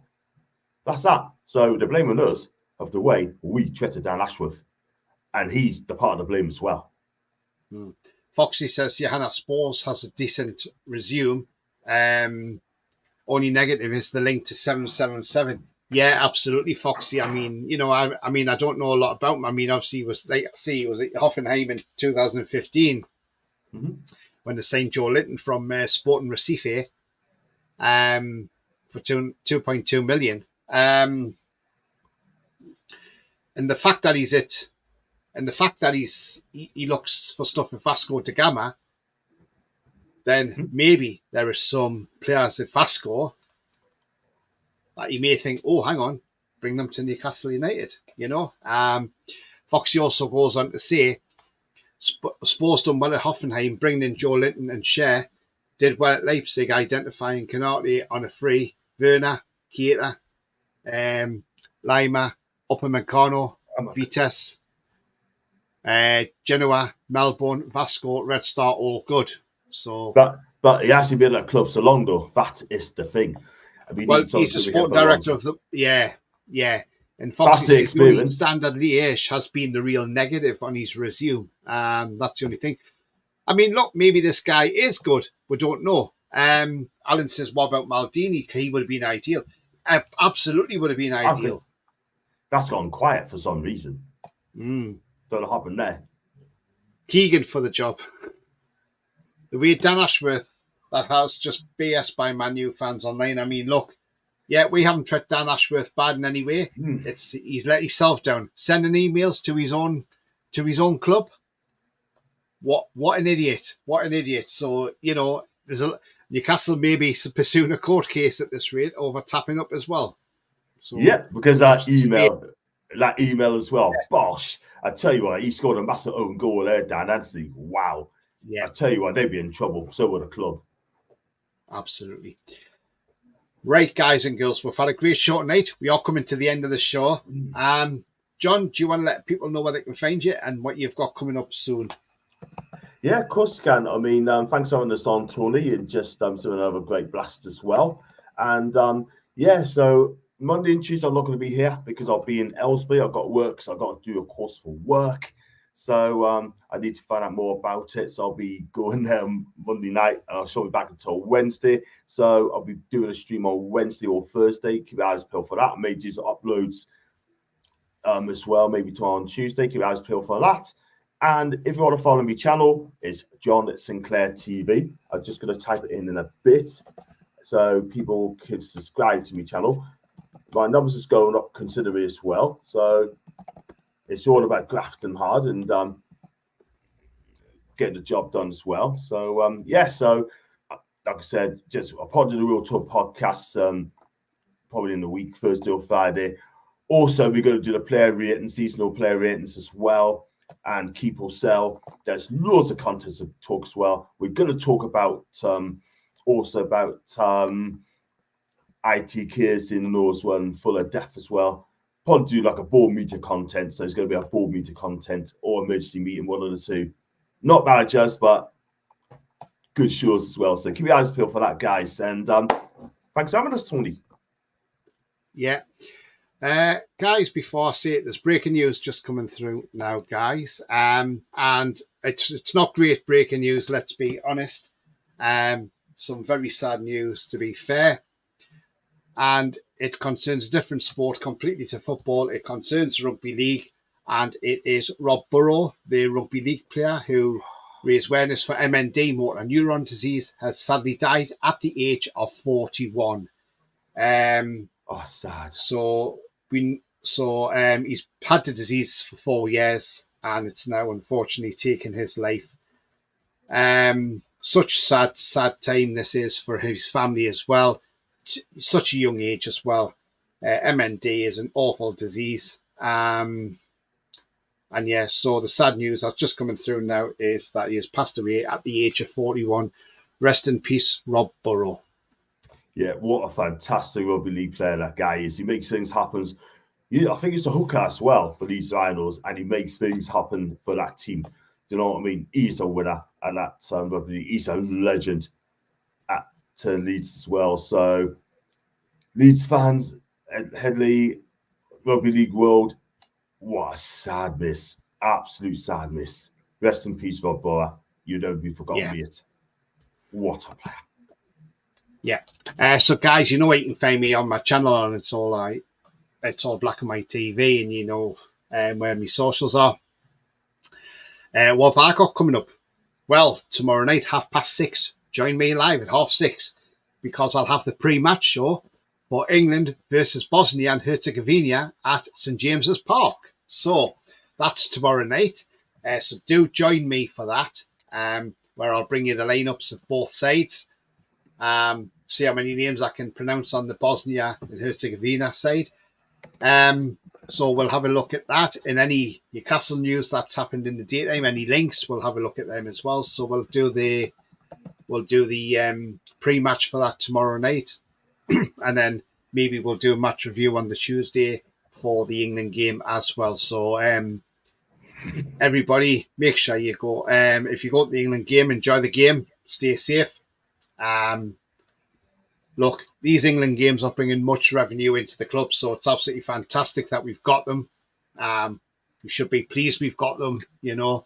That's that. So they're blaming us of the way we treated Dan Ashworth. And he's the part of the blame as well. Foxy says Johannes Spores has a decent resume. only negative is the link to 777. Yeah, absolutely, Foxy. I mean, I mean, I don't know a lot about him. I mean, obviously, he was at Hoffenheim in 2015 when they signed Joe Linton from Sporting Recife for 2.2 million. And the fact that he looks for stuff in Vasco da Gama, then maybe there are some players at Vasco that you may think, oh, hang on, bring them to Newcastle United. Foxy also goes on to say, Spurs done well at Hoffenheim, bringing in Joe Linton and Cher. Did well at Leipzig, identifying Canate on a free. Werner, Keita, Lima, Upamecano, Vitesse, Genoa, Melbourne, Vasco, Red Star, all good. So, but he actually been at clubs so long though. That is the thing. I mean, well, he's the sport director of the And Foxy says the only standard Liège has been the real negative on his resume. That's the only thing. I mean, look, maybe this guy is good. We don't know. Alan says, what about Maldini? He would have been ideal. Absolutely would have been ideal. That's gone quiet for some reason. Don't know what happened there. Keegan for the job. The weird Dan Ashworth that has just BS by Man U fans online. I mean, look, yeah, we haven't treated Dan Ashworth bad in any way. He's let himself down, sending emails to his own club. What an idiot! What an idiot! So there's Newcastle maybe pursuing a court case at this rate over tapping up as well. So, yeah, because that email as well. Yeah. Bosh! I tell you what, he scored a massive own goal there, Dan Anthony. Wow! Yeah, I tell you what, they'd be in trouble. So would the club. Absolutely. Right, guys and girls, we've had a great show tonight. We are coming to the end of the show. John, do you want to let people know where they can find you and what you've got coming up soon? Yeah, of course you can. I mean, thanks for having us on, Tony, and just doing another great blast as well. And so Monday and Tuesday I'm not going to be here because I'll be in Ellesbury. I've got work, so I've got to do a course for work. So I need to find out more about it. So I'll be going there Monday night, and I'll show be back until Wednesday. So I'll be doing a stream on Wednesday or Thursday. Keep your eyes peeled for that. Maybe just uploads as well, maybe tomorrow on Tuesday. Keep your eyes peeled for that. And if you want to follow my channel, it's John Sinclair TV. I'm just going to type it in a bit so people can subscribe to my channel. My numbers is going up considerably as well. So it's all about grafting hard and getting the job done as well. So, so like I said, I'll probably do the Real Talk podcast probably in the week, Thursday or Friday. Also, we're going to do the player ratings, seasonal player ratings as well. And keep or sell. There's loads of content to talk as well. We're going to talk about also about IT cares in the north as well and full of death as well. Probably do like a board meeting content. So it's going to be a board meeting content or emergency meeting, one of the two. Not managers, but good shows as well. So keep your eyes peeled for that, guys. And thanks for having us, Tony. Yeah. Guys, before I say it, there's breaking news just coming through now, guys. And it's not great breaking news, let's be honest. Some very sad news, to be fair. And it concerns a different sport completely to football. It concerns rugby league, and it is Rob Burrow, the rugby league player who raised awareness for MND, motor neuron disease, has sadly died at the age of 41. Sad. So he's had the disease for 4 years, and it's now unfortunately taken his life. Such sad time this is for his family as well. Such a young age as well. MND is an awful disease. So the sad news that's just coming through now is that he has passed away at the age of 41. Rest in peace, Rob Burrow. Yeah, what a fantastic rugby league player that guy is. He makes things happen. I think he's a hooker as well for these Rhinos, and he makes things happen for that team. Do you know what I mean? He's a winner at that rugby league. He's a legend at Leeds as well. So, Leeds fans at Headley, rugby league world, what a sad miss. Absolute sad miss. Rest in peace, Rob Burrow. You'll never be forgotten, mate. What a player. Yeah. So guys, you know where you can find me on my channel, and it's all Black and White TV, and you know where my socials are. What have I got coming up? Well, tomorrow night, 6:30, join me live at 6:30 because I'll have the pre-match show for England versus Bosnia and Herzegovina at St James's Park. So that's tomorrow night. So do join me for that, where I'll bring you the lineups of both sides. See how many names I can pronounce on the Bosnia and Herzegovina side. So we'll have a look at that. In any Newcastle news that's happened in the daytime, any links, we'll have a look at them as well. So we'll do the pre-match for that tomorrow night, and then maybe we'll do a match review on the Tuesday for the England game as well. So everybody, make sure you go. If you go to the England game, enjoy the game, stay safe. Look, these England games are bringing much revenue into the club, so it's absolutely fantastic that we've got them. We should be pleased we've got them, you know.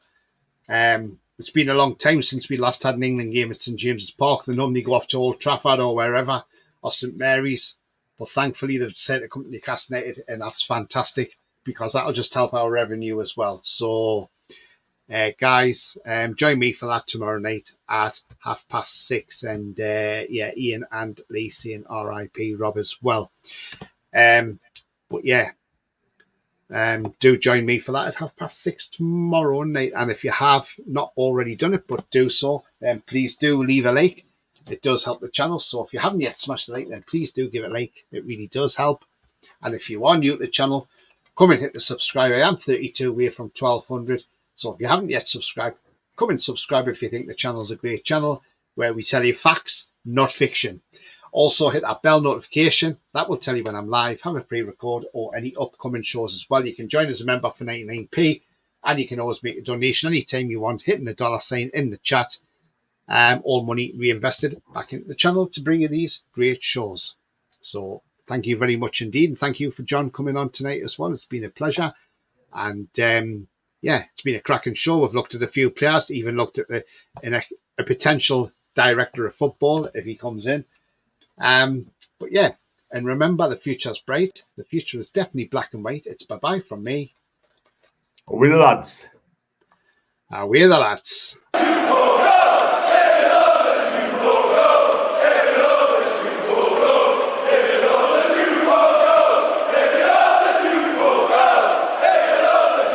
It's been a long time since we last had an England game at St James's Park. They normally go off to Old Trafford or wherever, or St Mary's. But thankfully, they've decided to come to Newcastle United, and that's fantastic because that'll just help our revenue as well. So, guys, join me for that tomorrow night at 6:30. And Ian and Lee saying RIP Rob as well. But yeah, do join me for that at 6:30 tomorrow night. And if you have not already done it, but do so, then please do leave a like. It does help the channel. So if you haven't yet smashed the like, then please do give it a like. It really does help. And if you are new to the channel, come and hit the subscribe. I am 32 away from 1200. So if you haven't yet subscribed, come and subscribe if you think the channel is a great channel where we tell you facts, not fiction. Also hit that bell notification. That will tell you when I'm live, have a pre-record or any upcoming shows as well. You can join as a member for 99p, and you can always make a donation anytime you want, hitting the $sign in the chat. All money reinvested back into the channel to bring you these great shows. So thank you very much indeed. And thank you for John coming on tonight as well. It's been a pleasure. And yeah, it's been a cracking show. We've looked at a few players, even looked at a potential director of football if he comes in. But yeah, and remember, the future's bright. The future is definitely black and white. It's bye-bye from me. We're the lads. We're the lads.